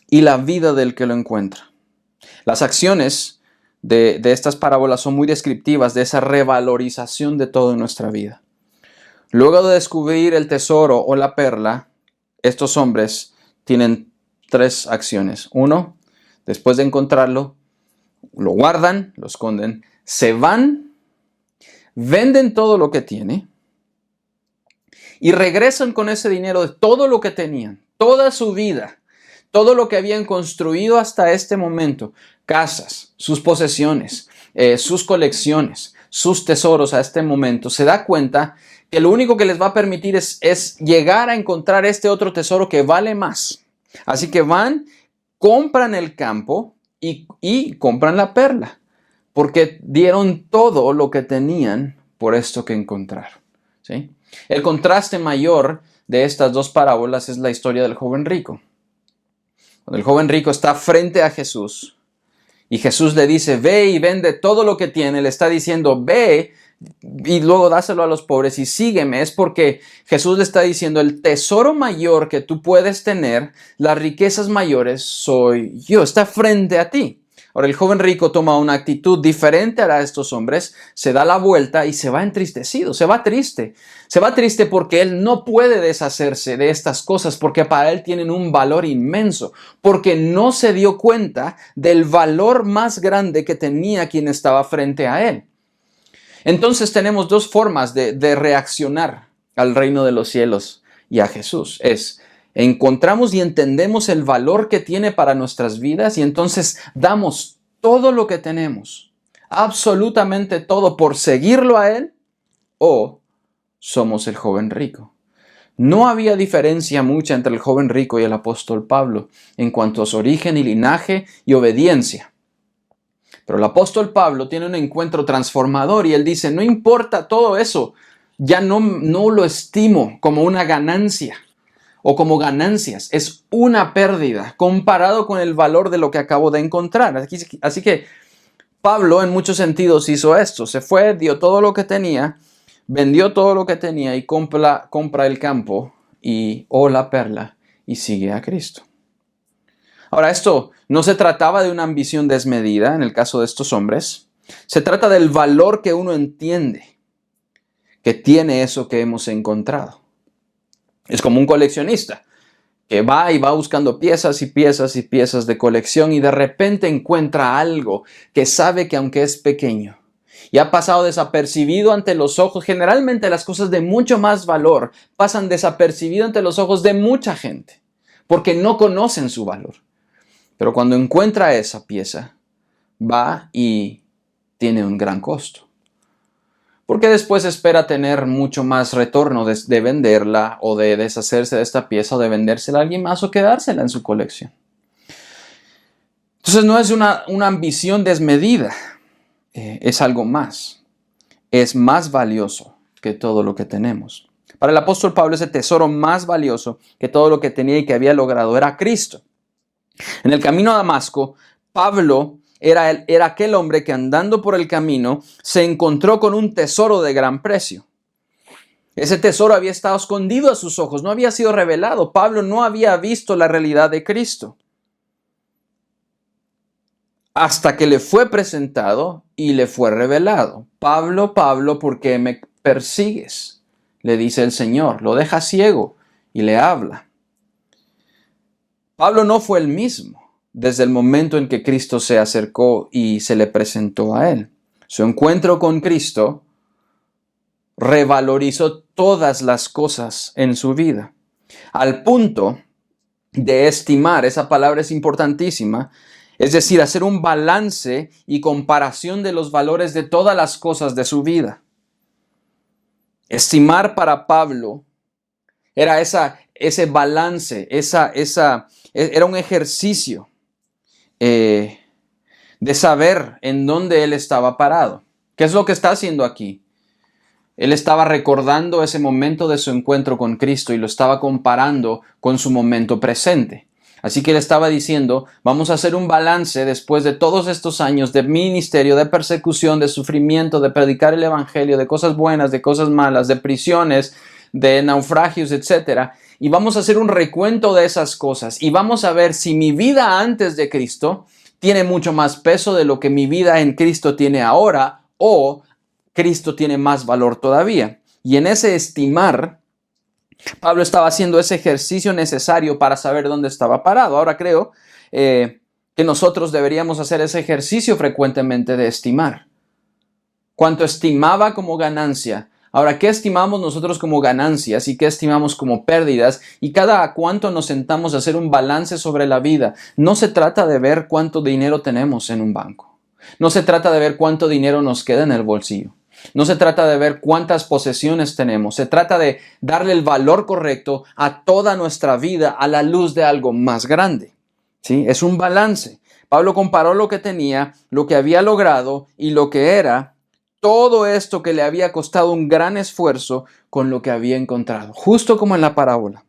y la vida del que lo encuentra. Las acciones de estas parábolas son muy descriptivas de esa revalorización de todo en nuestra vida. Luego de descubrir el tesoro o la perla, estos hombres tienen tres acciones. Uno, después de encontrarlo, lo guardan, lo esconden, se van, venden todo lo que tiene y regresan con ese dinero de todo lo que tenían, toda su vida, todo lo que habían construido hasta este momento, casas, sus posesiones, sus colecciones, sus tesoros a este momento. Se da cuenta que lo único que les va a permitir es llegar a encontrar este otro tesoro que vale más. Así que van, compran el campo y compran la perla, porque dieron todo lo que tenían por esto que encontraron. ¿Sí? El contraste mayor de estas dos parábolas es la historia del joven rico. Cuando el joven rico está frente a Jesús y Jesús le dice, ve y vende todo lo que tiene, le está diciendo, ve y luego dáselo a los pobres y sígueme, es porque Jesús le está diciendo, el tesoro mayor que tú puedes tener, las riquezas mayores soy yo, está frente a ti. Ahora el joven rico toma una actitud diferente a la de estos hombres, se da la vuelta y se va entristecido, se va triste porque él no puede deshacerse de estas cosas porque para él tienen un valor inmenso, porque no se dio cuenta del valor más grande que tenía quien estaba frente a él. Entonces tenemos dos formas de reaccionar al reino de los cielos y a Jesús. Encontramos y entendemos el valor que tiene para nuestras vidas y entonces damos todo lo que tenemos, absolutamente todo, por seguirlo a Él, o somos el joven rico. No había diferencia mucha entre el joven rico y el apóstol Pablo en cuanto a su origen y linaje y obediencia. Pero el apóstol Pablo tiene un encuentro transformador y él dice, no importa todo eso, ya no lo estimo como una ganancia o como ganancias, es una pérdida comparado con el valor de lo que acabo de encontrar. Así que Pablo en muchos sentidos hizo esto, se fue, dio todo lo que tenía, vendió todo lo que tenía y compra el campo o la perla y sigue a Cristo. Ahora, esto no se trataba de una ambición desmedida en el caso de estos hombres. Se trata del valor que uno entiende que tiene eso que hemos encontrado. Es como un coleccionista que va y va buscando piezas y piezas y piezas de colección y de repente encuentra algo que sabe que aunque es pequeño y ha pasado desapercibido ante los ojos, generalmente las cosas de mucho más valor pasan desapercibido ante los ojos de mucha gente porque no conocen su valor. Pero cuando encuentra esa pieza, va y tiene un gran costo. Porque después espera tener mucho más retorno de venderla o de deshacerse de esta pieza o de vendérsela a alguien más o quedársela en su colección. Entonces no es una ambición desmedida, es algo más. Es más valioso que todo lo que tenemos. Para el apóstol Pablo ese tesoro más valioso que todo lo que tenía y que había logrado era Cristo. En el camino a Damasco, Pablo era aquel hombre que andando por el camino se encontró con un tesoro de gran precio. Ese tesoro había estado escondido a sus ojos, no había sido revelado. Pablo no había visto la realidad de Cristo hasta que le fue presentado y le fue revelado. Pablo, Pablo, ¿por qué me persigues?, le dice el Señor. Lo deja ciego y le habla. Pablo no fue el mismo desde el momento en que Cristo se acercó y se le presentó a él. Su encuentro con Cristo revalorizó todas las cosas en su vida, al punto de estimar, esa palabra es importantísima, es decir, hacer un balance y comparación de los valores de todas las cosas de su vida. Estimar para Pablo era ese balance, era un ejercicio de saber en dónde él estaba parado. ¿Qué es lo que está haciendo aquí? Él estaba recordando ese momento de su encuentro con Cristo y lo estaba comparando con su momento presente. Así que él estaba diciendo, vamos a hacer un balance después de todos estos años de ministerio, de persecución, de sufrimiento, de predicar el evangelio, de cosas buenas, de cosas malas, de prisiones, de naufragios, etc. Y vamos a hacer un recuento de esas cosas y vamos a ver si mi vida antes de Cristo tiene mucho más peso de lo que mi vida en Cristo tiene ahora, o Cristo tiene más valor todavía. Y en ese estimar, Pablo estaba haciendo ese ejercicio necesario para saber dónde estaba parado. Ahora creo que nosotros deberíamos hacer ese ejercicio frecuentemente de estimar. ¿Cuánto estimaba como ganancia? Ahora, ¿qué estimamos nosotros como ganancias y qué estimamos como pérdidas? Y cada cuánto nos sentamos a hacer un balance sobre la vida. No se trata de ver cuánto dinero tenemos en un banco. No se trata de ver cuánto dinero nos queda en el bolsillo. No se trata de ver cuántas posesiones tenemos. Se trata de darle el valor correcto a toda nuestra vida a la luz de algo más grande. ¿Sí? Es un balance. Pablo comparó lo que tenía, lo que había logrado y lo que era, todo esto que le había costado un gran esfuerzo con lo que había encontrado, justo como en la parábola.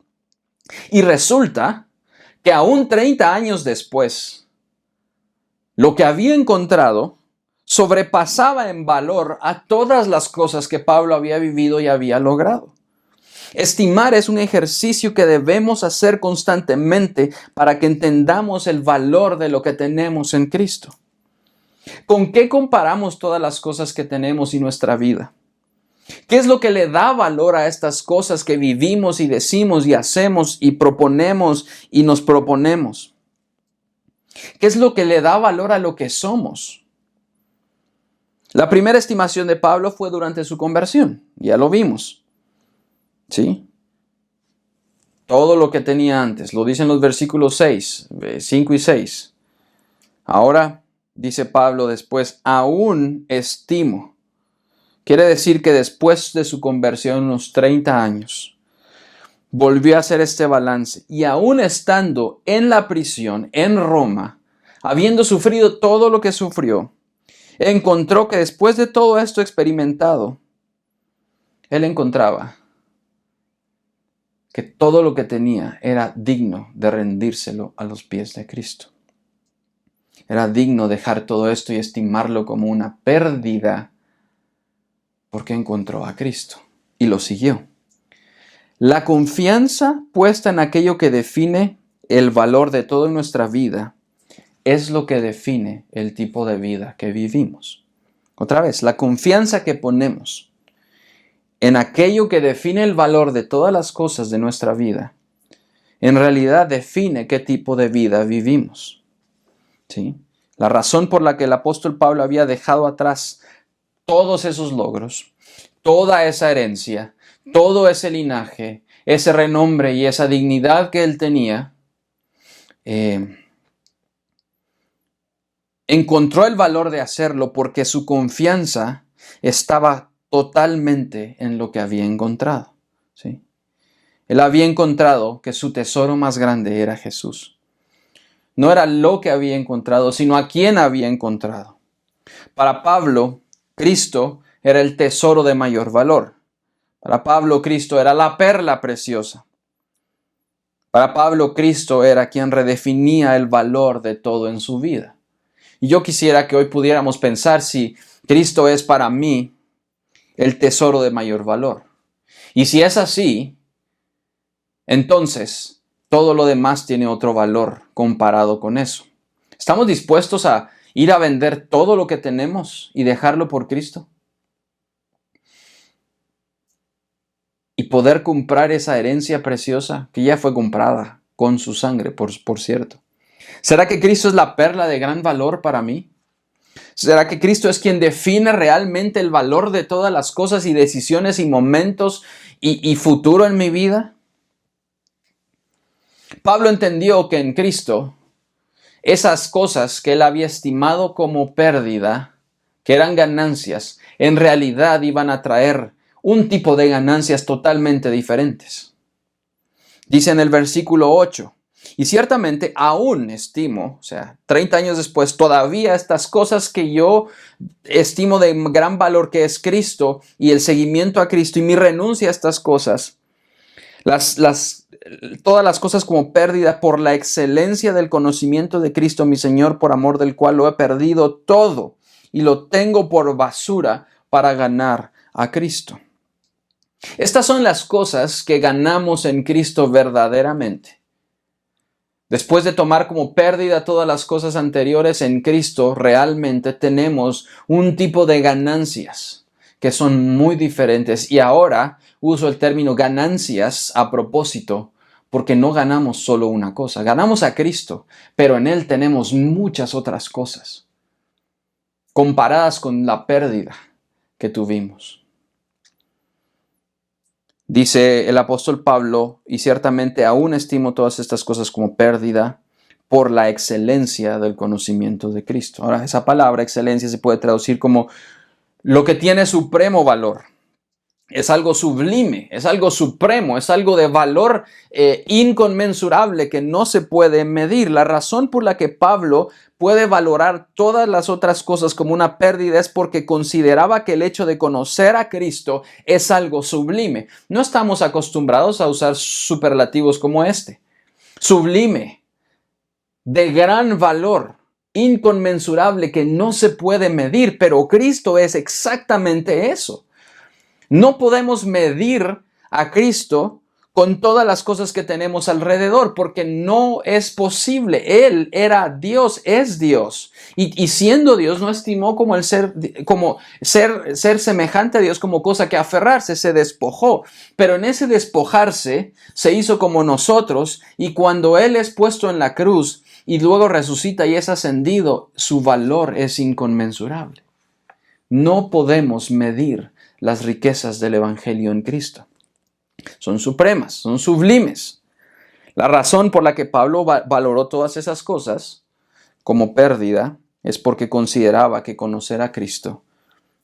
Y resulta que aún 30 años después, lo que había encontrado sobrepasaba en valor a todas las cosas que Pablo había vivido y había logrado. Estimar es un ejercicio que debemos hacer constantemente para que entendamos el valor de lo que tenemos en Cristo. ¿Con qué comparamos todas las cosas que tenemos y nuestra vida? ¿Qué es lo que le da valor a estas cosas que vivimos y decimos y hacemos y proponemos y nos proponemos? ¿Qué es lo que le da valor a lo que somos? La primera estimación de Pablo fue durante su conversión, ya lo vimos. ¿Sí? Todo lo que tenía antes, lo dicen los versículos 5 y 6. Ahora, dice Pablo después, aún estimo. Quiere decir que después de su conversión, unos 30 años, volvió a hacer este balance. Y aún estando en la prisión, en Roma, habiendo sufrido todo lo que sufrió, encontró que después de todo esto experimentado, él encontraba que todo lo que tenía era digno de rendírselo a los pies de Cristo. Era digno dejar todo esto y estimarlo como una pérdida porque encontró a Cristo y lo siguió. La confianza puesta en aquello que define el valor de toda nuestra vida es lo que define el tipo de vida que vivimos. Otra vez, la confianza que ponemos en aquello que define el valor de todas las cosas de nuestra vida, en realidad define qué tipo de vida vivimos. ¿Sí? La razón por la que el apóstol Pablo había dejado atrás todos esos logros, toda esa herencia, todo ese linaje, ese renombre y esa dignidad que él tenía, encontró el valor de hacerlo porque su confianza estaba totalmente en lo que había encontrado. ¿Sí? Él había encontrado que su tesoro más grande era Jesús. No era lo que había encontrado, sino a quién había encontrado. Para Pablo, Cristo era el tesoro de mayor valor. Para Pablo, Cristo era la perla preciosa. Para Pablo, Cristo era quien redefinía el valor de todo en su vida. Y yo quisiera que hoy pudiéramos pensar si Cristo es para mí el tesoro de mayor valor. Y si es así, entonces todo lo demás tiene otro valor comparado con eso. ¿Estamos dispuestos a ir a vender todo lo que tenemos y dejarlo por Cristo? Y poder comprar esa herencia preciosa que ya fue comprada con su sangre, por cierto. ¿Será que Cristo es la perla de gran valor para mí? ¿Será que Cristo es quien define realmente el valor de todas las cosas y decisiones y momentos y futuro en mi vida? Pablo entendió que en Cristo esas cosas que él había estimado como pérdida, que eran ganancias, en realidad iban a traer un tipo de ganancias totalmente diferentes. Dice en el versículo 8, y ciertamente aún estimo, o sea, 30 años después, todavía estas cosas que yo estimo de gran valor que es Cristo y el seguimiento a Cristo y mi renuncia a estas cosas, todas las cosas como pérdida por la excelencia del conocimiento de Cristo mi Señor, por amor del cual lo he perdido todo y lo tengo por basura para ganar a Cristo. Estas son las cosas que ganamos en Cristo verdaderamente. Después de tomar como pérdida todas las cosas anteriores, en Cristo realmente tenemos un tipo de ganancias que son muy diferentes. Y ahora uso el término ganancias a propósito porque no ganamos solo una cosa. Ganamos a Cristo, pero en Él tenemos muchas otras cosas comparadas con la pérdida que tuvimos. Dice el apóstol Pablo, y ciertamente aún estimo todas estas cosas como pérdida por la excelencia del conocimiento de Cristo. Ahora, esa palabra excelencia se puede traducir como lo que tiene supremo valor. Es algo sublime, es algo supremo, es algo de valor inconmensurable que no se puede medir. La razón por la que Pablo puede valorar todas las otras cosas como una pérdida es porque consideraba que el hecho de conocer a Cristo es algo sublime. No estamos acostumbrados a usar superlativos como este. Sublime, de gran valor, inconmensurable, que no se puede medir, pero Cristo es exactamente eso. No podemos medir a Cristo con todas las cosas que tenemos alrededor, porque no es posible. Él era Dios, es Dios. Y siendo Dios, no estimó como ser semejante a Dios como cosa que aferrarse, se despojó. Pero en ese despojarse, se hizo como nosotros, y cuando Él es puesto en la cruz y luego resucita y es ascendido, su valor es inconmensurable. No podemos medir las riquezas del Evangelio en Cristo. Son supremas, son sublimes. La razón por la que Pablo valoró todas esas cosas como pérdida es porque consideraba que conocer a Cristo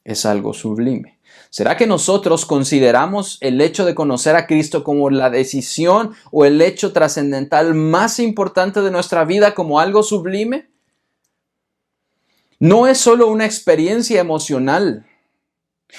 es algo sublime. ¿Será que nosotros consideramos el hecho de conocer a Cristo como la decisión o el hecho trascendental más importante de nuestra vida como algo sublime? No es solo una experiencia emocional.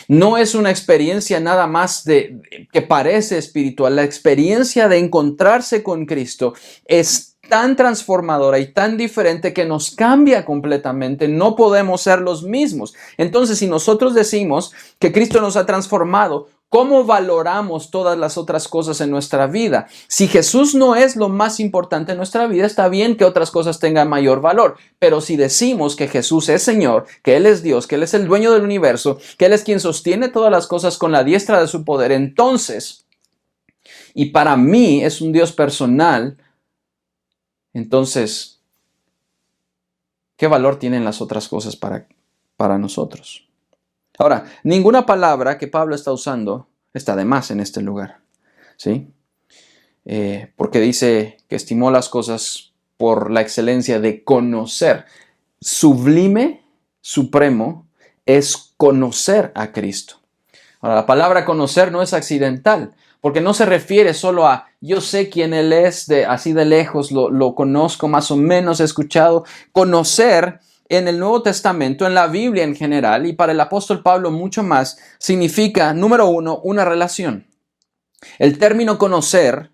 No es una experiencia nada más que parece espiritual. La experiencia de encontrarse con Cristo es tan transformadora y tan diferente que nos cambia completamente. No podemos ser los mismos. Entonces, si nosotros decimos que Cristo nos ha transformado, ¿cómo valoramos todas las otras cosas en nuestra vida? Si Jesús no es lo más importante en nuestra vida, está bien que otras cosas tengan mayor valor. Pero si decimos que Jesús es Señor, que Él es Dios, que Él es el dueño del universo, que Él es quien sostiene todas las cosas con la diestra de su poder, entonces, y para mí es un Dios personal, entonces, ¿qué valor tienen las otras cosas para nosotros? Ahora, ninguna palabra que Pablo está usando está de más en este lugar, ¿sí? Porque dice que estimó las cosas por la excelencia de conocer. Sublime, supremo, es conocer a Cristo. Ahora, la palabra conocer no es accidental, porque no se refiere solo a yo sé quién Él es, así de lejos, lo conozco más o menos, he escuchado. Conocer en el Nuevo Testamento, en la Biblia en general, y para el apóstol Pablo mucho más, significa, número uno, una relación. El término conocer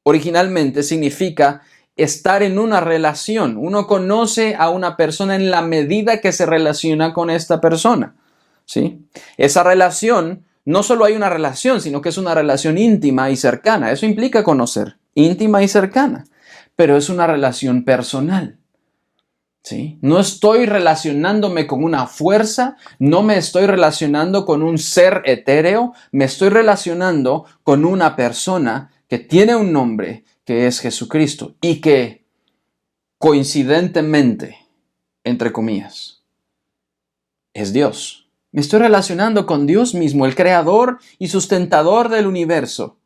originalmente significa estar en una relación. Uno conoce a una persona en la medida que se relaciona con esta persona, ¿sí? Esa relación, no solo hay una relación, sino que es una relación íntima y cercana. Eso implica conocer, íntima y cercana, pero es una relación personal. ¿Sí? No estoy relacionándome con una fuerza, no me estoy relacionando con un ser etéreo, me estoy relacionando con una persona que tiene un nombre, que es Jesucristo, y que coincidentemente, entre comillas, es Dios. Me estoy relacionando con Dios mismo, el creador y sustentador del universo.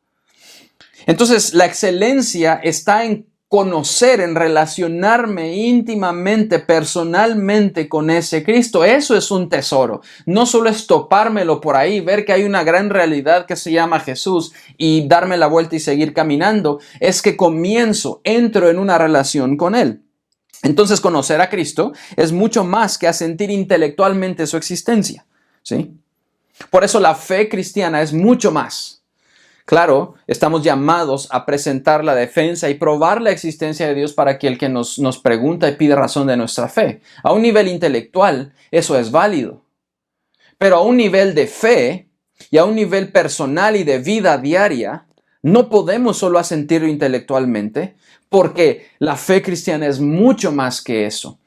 Entonces, la excelencia está en conocer, en relacionarme íntimamente, personalmente con ese Cristo. Eso es un tesoro. No solo es topármelo por ahí, ver que hay una gran realidad que se llama Jesús y darme la vuelta y seguir caminando. Es que entro en una relación con Él. Entonces, conocer a Cristo es mucho más que asentir intelectualmente su existencia, ¿sí? Por eso la fe cristiana es mucho más. Claro, estamos llamados a presentar la defensa y probar la existencia de Dios para aquel que nos pregunta y pide razón de nuestra fe. A un nivel intelectual, eso es válido. Pero a un nivel de fe y a un nivel personal y de vida diaria, no podemos solo asentirlo intelectualmente, porque la fe cristiana es mucho más que eso.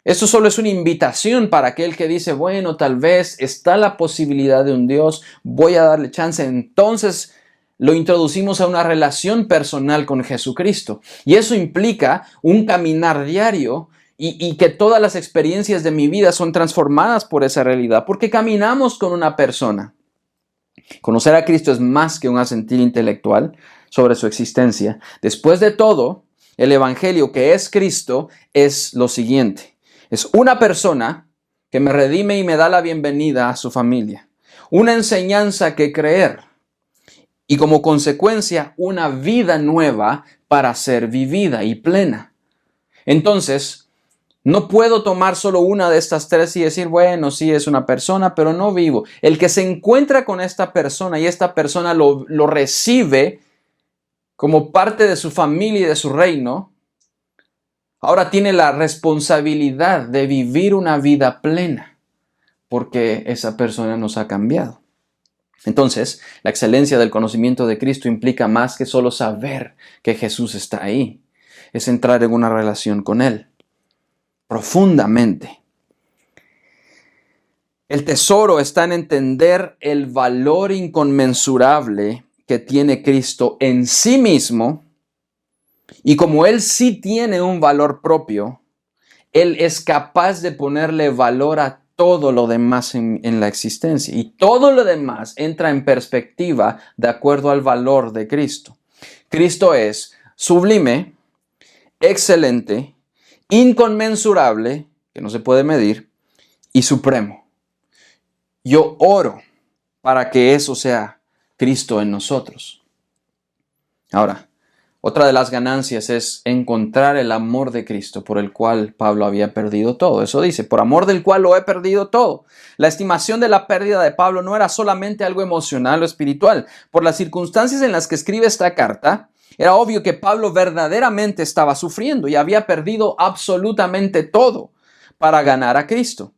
Esto solo es una invitación para aquel que dice, bueno, tal vez está la posibilidad de un Dios, voy a darle chance. Entonces lo introducimos a una relación personal con Jesucristo. Y eso implica un caminar diario y que todas las experiencias de mi vida son transformadas por esa realidad, porque caminamos con una persona. Conocer a Cristo es más que un asentir intelectual sobre su existencia. Después de todo, el Evangelio, que es Cristo, es lo siguiente. Es una persona que me redime y me da la bienvenida a su familia. Una enseñanza que creer. Y como consecuencia, una vida nueva para ser vivida y plena. Entonces, no puedo tomar solo una de estas tres y decir, bueno, sí es una persona, pero no vivo. El que se encuentra con esta persona y esta persona lo recibe como parte de su familia y de su reino, ahora tiene la responsabilidad de vivir una vida plena, porque esa persona nos ha cambiado. Entonces, la excelencia del conocimiento de Cristo implica más que solo saber que Jesús está ahí. Es entrar en una relación con Él, profundamente. El tesoro está en entender el valor inconmensurable que tiene Cristo en sí mismo, y como Él sí tiene un valor propio, Él es capaz de ponerle valor a todo lo demás en la existencia. Y todo lo demás entra en perspectiva de acuerdo al valor de Cristo. Cristo es sublime, excelente, inconmensurable, que no se puede medir, y supremo. Yo oro para que eso sea Cristo en nosotros. Ahora, otra de las ganancias es encontrar el amor de Cristo por el cual Pablo había perdido todo. Eso dice, por amor del cual lo he perdido todo. La estimación de la pérdida de Pablo no era solamente algo emocional o espiritual. Por las circunstancias en las que escribe esta carta, era obvio que Pablo verdaderamente estaba sufriendo y había perdido absolutamente todo para ganar a Cristo.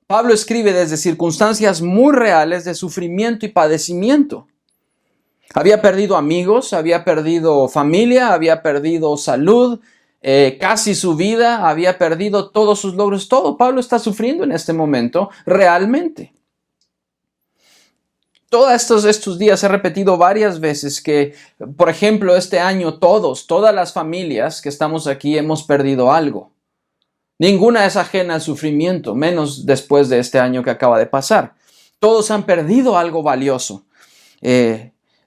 Pablo escribe desde circunstancias muy reales de sufrimiento y padecimiento. Había perdido amigos, había perdido familia, había perdido salud, casi su vida, había perdido todos sus logros, todo. Pablo está sufriendo en este momento realmente. Todos estos días he repetido varias veces que, por ejemplo, este año todas las familias que estamos aquí hemos perdido algo. Ninguna es ajena al sufrimiento, menos después de este año que acaba de pasar. Todos han perdido algo valioso.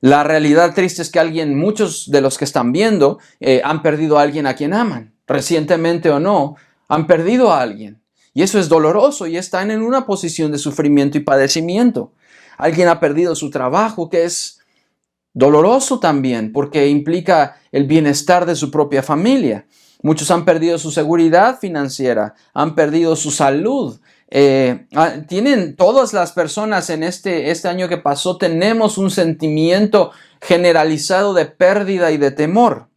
La realidad triste es que muchos de los que están viendo han perdido a alguien a quien aman, recientemente o no, han perdido a alguien. Y eso es doloroso y están en una posición de sufrimiento y padecimiento. Alguien ha perdido su trabajo, que es doloroso también porque implica el bienestar de su propia familia. Muchos han perdido su seguridad financiera, han perdido su salud. Tienen todas las personas en este año que pasó, tenemos un sentimiento generalizado de pérdida y de temor.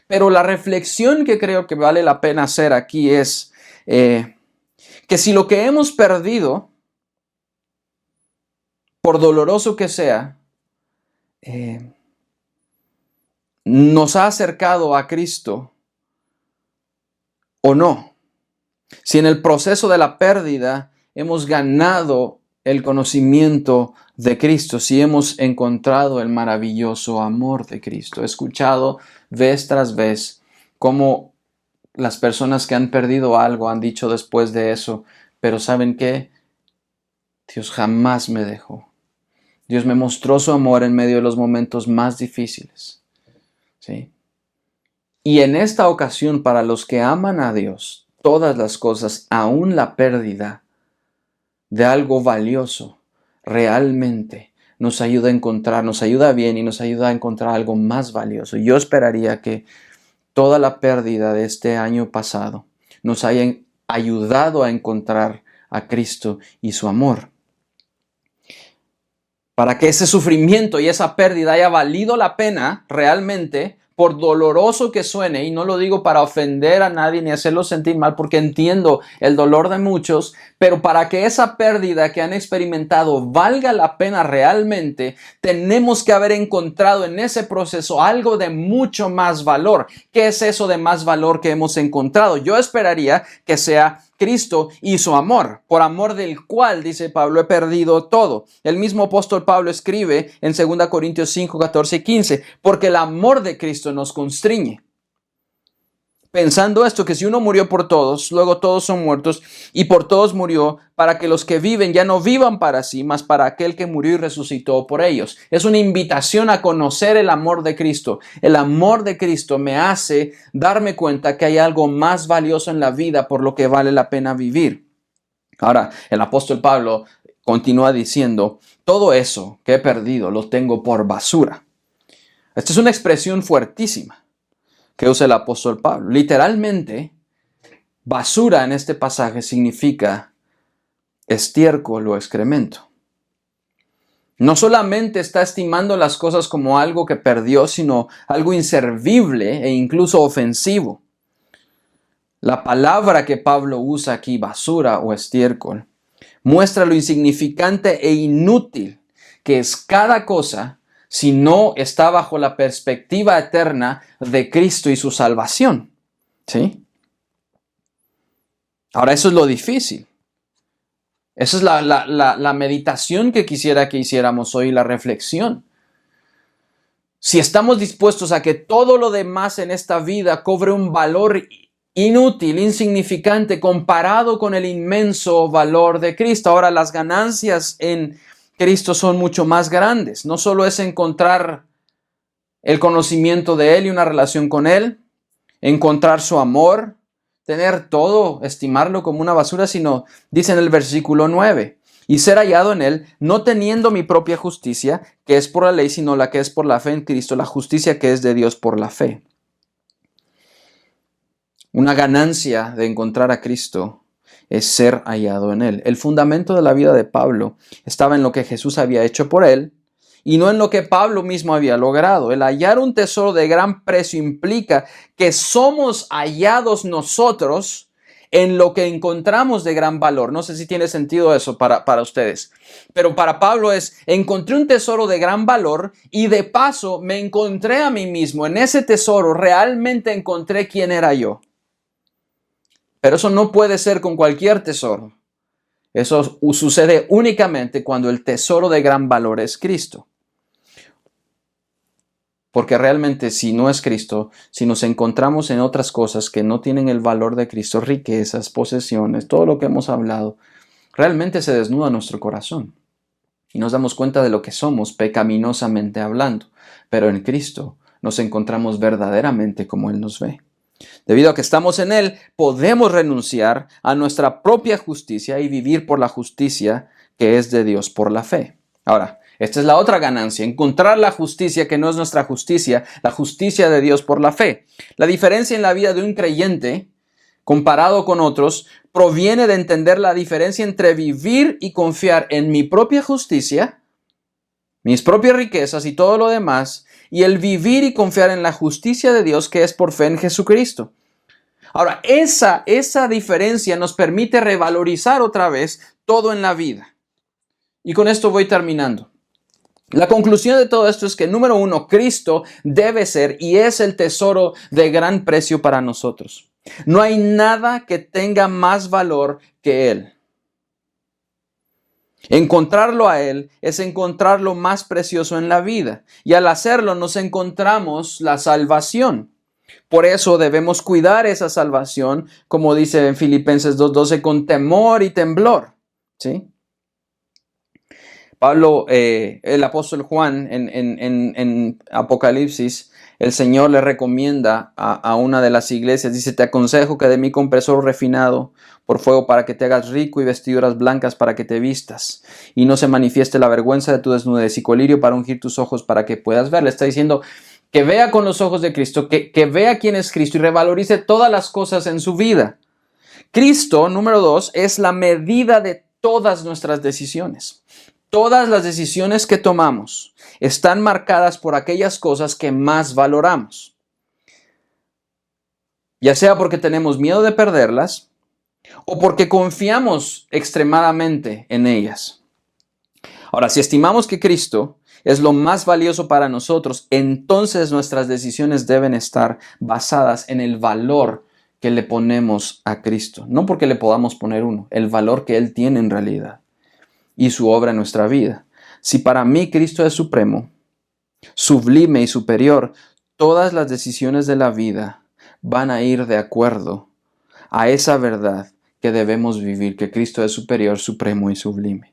Pero la reflexión que creo que vale la pena hacer aquí es que si lo que hemos perdido, por doloroso que sea, nos ha acercado a Cristo o no. Si en el proceso de la pérdida hemos ganado el conocimiento de Cristo, si hemos encontrado el maravilloso amor de Cristo. He escuchado vez tras vez cómo las personas que han perdido algo han dicho después de eso, pero ¿saben qué? Dios jamás me dejó. Dios me mostró su amor en medio de los momentos más difíciles. ¿Sí? Y en esta ocasión, para los que aman a Dios, todas las cosas, aún la pérdida de algo valioso, realmente nos ayuda a encontrar, nos ayuda bien y nos ayuda a encontrar algo más valioso. Yo esperaría que toda la pérdida de este año pasado nos haya ayudado a encontrar a Cristo y su amor. Para que ese sufrimiento y esa pérdida haya valido la pena realmente, por doloroso que suene, y no lo digo para ofender a nadie ni hacerlo sentir mal, porque entiendo el dolor de muchos, pero para que esa pérdida que han experimentado valga la pena realmente, tenemos que haber encontrado en ese proceso algo de mucho más valor. ¿Qué es eso de más valor que hemos encontrado? Yo esperaría que sea Cristo y su amor, por amor del cual, dice Pablo, he perdido todo. El mismo apóstol Pablo escribe en 2 Corintios 5, 14 y 15, porque el amor de Cristo nos constriñe. Pensando esto, que si uno murió por todos, luego todos son muertos, y por todos murió, para que los que viven ya no vivan para sí, mas para aquel que murió y resucitó por ellos. Es una invitación a conocer el amor de Cristo. El amor de Cristo me hace darme cuenta que hay algo más valioso en la vida por lo que vale la pena vivir. Ahora, el apóstol Pablo continúa diciendo, todo eso que he perdido lo tengo por basura. Esta es una expresión fuertísima que usa el apóstol Pablo. Literalmente, basura en este pasaje significa estiércol o excremento. No solamente está estimando las cosas como algo que perdió, sino algo inservible e incluso ofensivo. La palabra que Pablo usa aquí, basura o estiércol, muestra lo insignificante e inútil que es cada cosa si no está bajo la perspectiva eterna de Cristo y su salvación. ¿Sí? Ahora, eso es lo difícil. Esa es la meditación que quisiera que hiciéramos hoy, la reflexión. Si estamos dispuestos a que todo lo demás en esta vida cobre un valor inútil, insignificante, comparado con el inmenso valor de Cristo. Ahora, las ganancias en Cristo son mucho más grandes. No solo es encontrar el conocimiento de Él y una relación con Él, encontrar su amor, tener todo, estimarlo como una basura, sino, dice en el versículo 9, y ser hallado en Él, no teniendo mi propia justicia, que es por la ley, sino la que es por la fe en Cristo, la justicia que es de Dios por la fe. Una ganancia de encontrar a Cristo es ser hallado en Él. El fundamento de la vida de Pablo estaba en lo que Jesús había hecho por él y no en lo que Pablo mismo había logrado. El hallar un tesoro de gran precio implica que somos hallados nosotros en lo que encontramos de gran valor. No sé si tiene sentido eso para ustedes, pero para Pablo es, encontré un tesoro de gran valor y de paso me encontré a mí mismo. En ese tesoro realmente encontré quién era yo. Pero eso no puede ser con cualquier tesoro. Eso sucede únicamente cuando el tesoro de gran valor es Cristo. Porque realmente si no es Cristo, si nos encontramos en otras cosas que no tienen el valor de Cristo, riquezas, posesiones, todo lo que hemos hablado, realmente se desnuda nuestro corazón. Y nos damos cuenta de lo que somos pecaminosamente hablando. Pero en Cristo nos encontramos verdaderamente como Él nos ve. Debido a que estamos en Él, podemos renunciar a nuestra propia justicia y vivir por la justicia que es de Dios por la fe. Ahora, esta es la otra ganancia, encontrar la justicia que no es nuestra justicia, la justicia de Dios por la fe. La diferencia en la vida de un creyente, comparado con otros, proviene de entender la diferencia entre vivir y confiar en mi propia justicia, mis propias riquezas y todo lo demás, y el vivir y confiar en la justicia de Dios que es por fe en Jesucristo. Ahora, esa diferencia nos permite revalorizar otra vez todo en la vida. Y con esto voy terminando. La conclusión de todo esto es que, número uno, Cristo debe ser y es el tesoro de gran precio para nosotros. No hay nada que tenga más valor que Él. Encontrarlo a Él es encontrar lo más precioso en la vida. Y al hacerlo nos encontramos la salvación. Por eso debemos cuidar esa salvación, como dice en Filipenses 2:12, con temor y temblor. ¿Sí? Pablo, el apóstol Juan, en Apocalipsis, el Señor le recomienda a una de las iglesias, dice, te aconsejo que de mí compres oro refinado por fuego para que te hagas rico y vestiduras blancas para que te vistas y no se manifieste la vergüenza de tu desnudez y colirio para ungir tus ojos para que puedas ver. Le está diciendo que vea con los ojos de Cristo, que vea quién es Cristo y revalorice todas las cosas en su vida. Cristo, número 2, es la medida de todas nuestras decisiones. Todas las decisiones que tomamos están marcadas por aquellas cosas que más valoramos. Ya sea porque tenemos miedo de perderlas o porque confiamos extremadamente en ellas. Ahora, si estimamos que Cristo es lo más valioso para nosotros, entonces nuestras decisiones deben estar basadas en el valor que le ponemos a Cristo. No porque le podamos poner uno, el valor que Él tiene en realidad y su obra en nuestra vida. Si para mí Cristo es supremo, sublime y superior, todas las decisiones de la vida van a ir de acuerdo a esa verdad que debemos vivir, que Cristo es superior, supremo y sublime.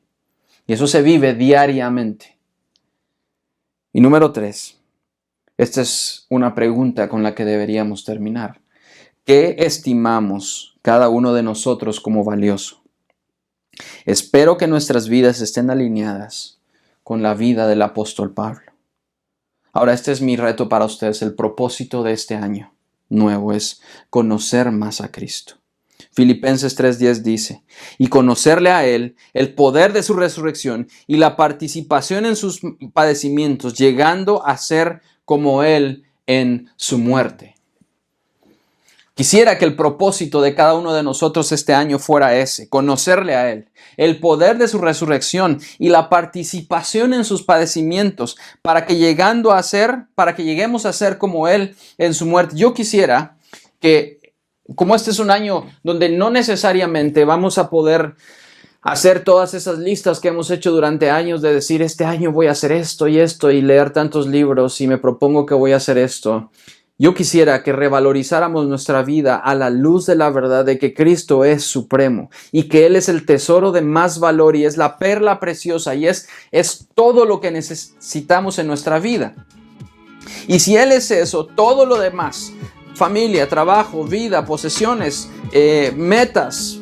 Y eso se vive diariamente. Y número 3, esta es una pregunta con la que deberíamos terminar. ¿Qué estimamos cada uno de nosotros como valioso? Espero que nuestras vidas estén alineadas con la vida del apóstol Pablo. Ahora, este es mi reto para ustedes. El propósito de este año nuevo es conocer más a Cristo. Filipenses 3:10 dice, y conocerle a Él, el poder de su resurrección y la participación en sus padecimientos, llegando a ser como Él en su muerte. Quisiera que el propósito de cada uno de nosotros este año fuera ese, conocerle a Él, el poder de su resurrección y la participación en sus padecimientos, para que lleguemos a ser como Él en su muerte. Yo quisiera que, como este es un año donde no necesariamente vamos a poder hacer todas esas listas que hemos hecho durante años de decir, este año voy a hacer esto y leer tantos libros y me propongo que voy a hacer esto. Yo quisiera que revalorizáramos nuestra vida a la luz de la verdad de que Cristo es supremo y que Él es el tesoro de más valor y es la perla preciosa y es todo lo que necesitamos en nuestra vida. Y si Él es eso, todo lo demás, familia, trabajo, vida, posesiones, metas,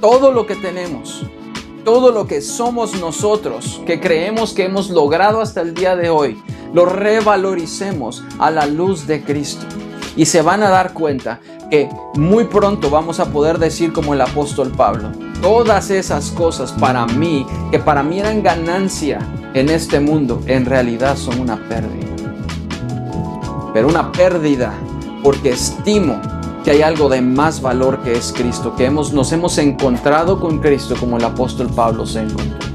todo lo que tenemos, todo lo que somos nosotros, que creemos que hemos logrado hasta el día de hoy, lo revaloricemos a la luz de Cristo. Y se van a dar cuenta que muy pronto vamos a poder decir como el apóstol Pablo, todas esas cosas que para mí eran ganancia en este mundo, en realidad son una pérdida. Pero una pérdida porque estimo que hay algo de más valor que es Cristo, que nos hemos encontrado con Cristo como el apóstol Pablo se encontró.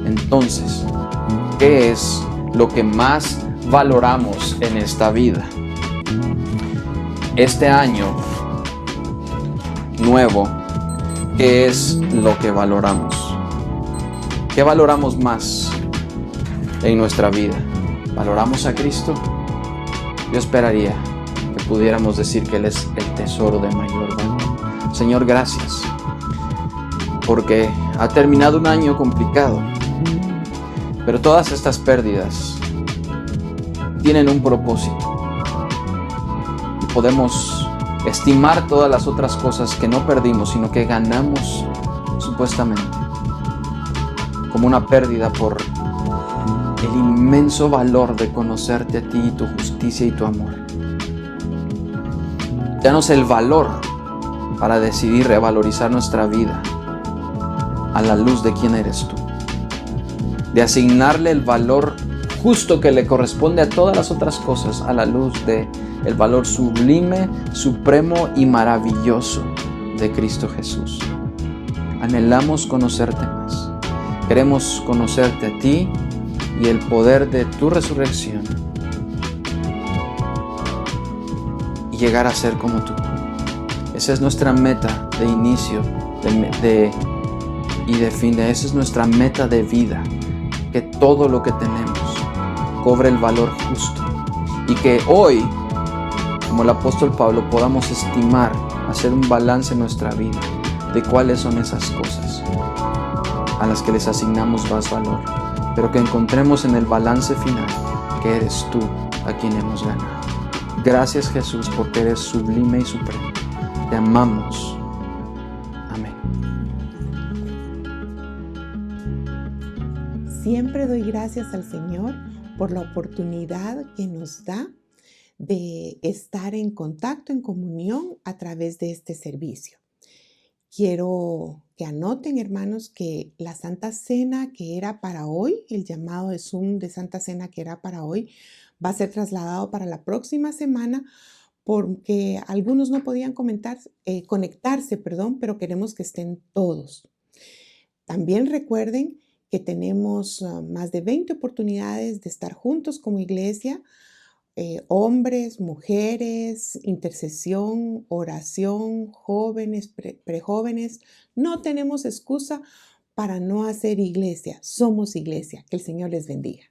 Entonces, ¿qué es lo que más valoramos en esta vida? Este año nuevo, ¿qué es lo que valoramos? ¿Qué valoramos más en nuestra vida? ¿Valoramos a Cristo? Yo esperaría que pudiéramos decir que Él es el tesoro de mayor valor. Señor, gracias, porque ha terminado un año complicado, pero todas estas pérdidas tienen un propósito. Y podemos estimar todas las otras cosas que no perdimos, sino que ganamos supuestamente, como una pérdida por el inmenso valor de conocerte a ti, tu justicia y tu amor. Danos el valor para decidir revalorizar nuestra vida a la luz de quién eres tú, de asignarle el valor justo que le corresponde a todas las otras cosas a la luz de el valor sublime, supremo y maravilloso de Cristo Jesús. Anhelamos conocerte más. Queremos conocerte a ti y el poder de tu resurrección y llegar a ser como tú. Esa es nuestra meta de inicio y de fin. Esa es nuestra meta de vida. Que todo lo que tenemos cobre el valor justo y que hoy, como el apóstol Pablo, podamos estimar, hacer un balance en nuestra vida de cuáles son esas cosas a las que les asignamos más valor, pero que encontremos en el balance final que eres tú a quien hemos ganado. Gracias, Jesús, porque eres sublime y supremo. Te amamos. Amén. Siempre doy gracias al Señor por la oportunidad que nos da de estar en contacto, en comunión a través de este servicio. Quiero que anoten, hermanos, que la Santa Cena que era para hoy, el llamado de Zoom de Santa Cena que era para hoy, va a ser trasladado para la próxima semana porque algunos no podían conectarse, pero queremos que estén todos. También recuerden que tenemos más de 20 oportunidades de estar juntos como iglesia, hombres, mujeres, intercesión, oración, jóvenes, prejóvenes. No tenemos excusa para no hacer iglesia. Somos iglesia. Que el Señor les bendiga.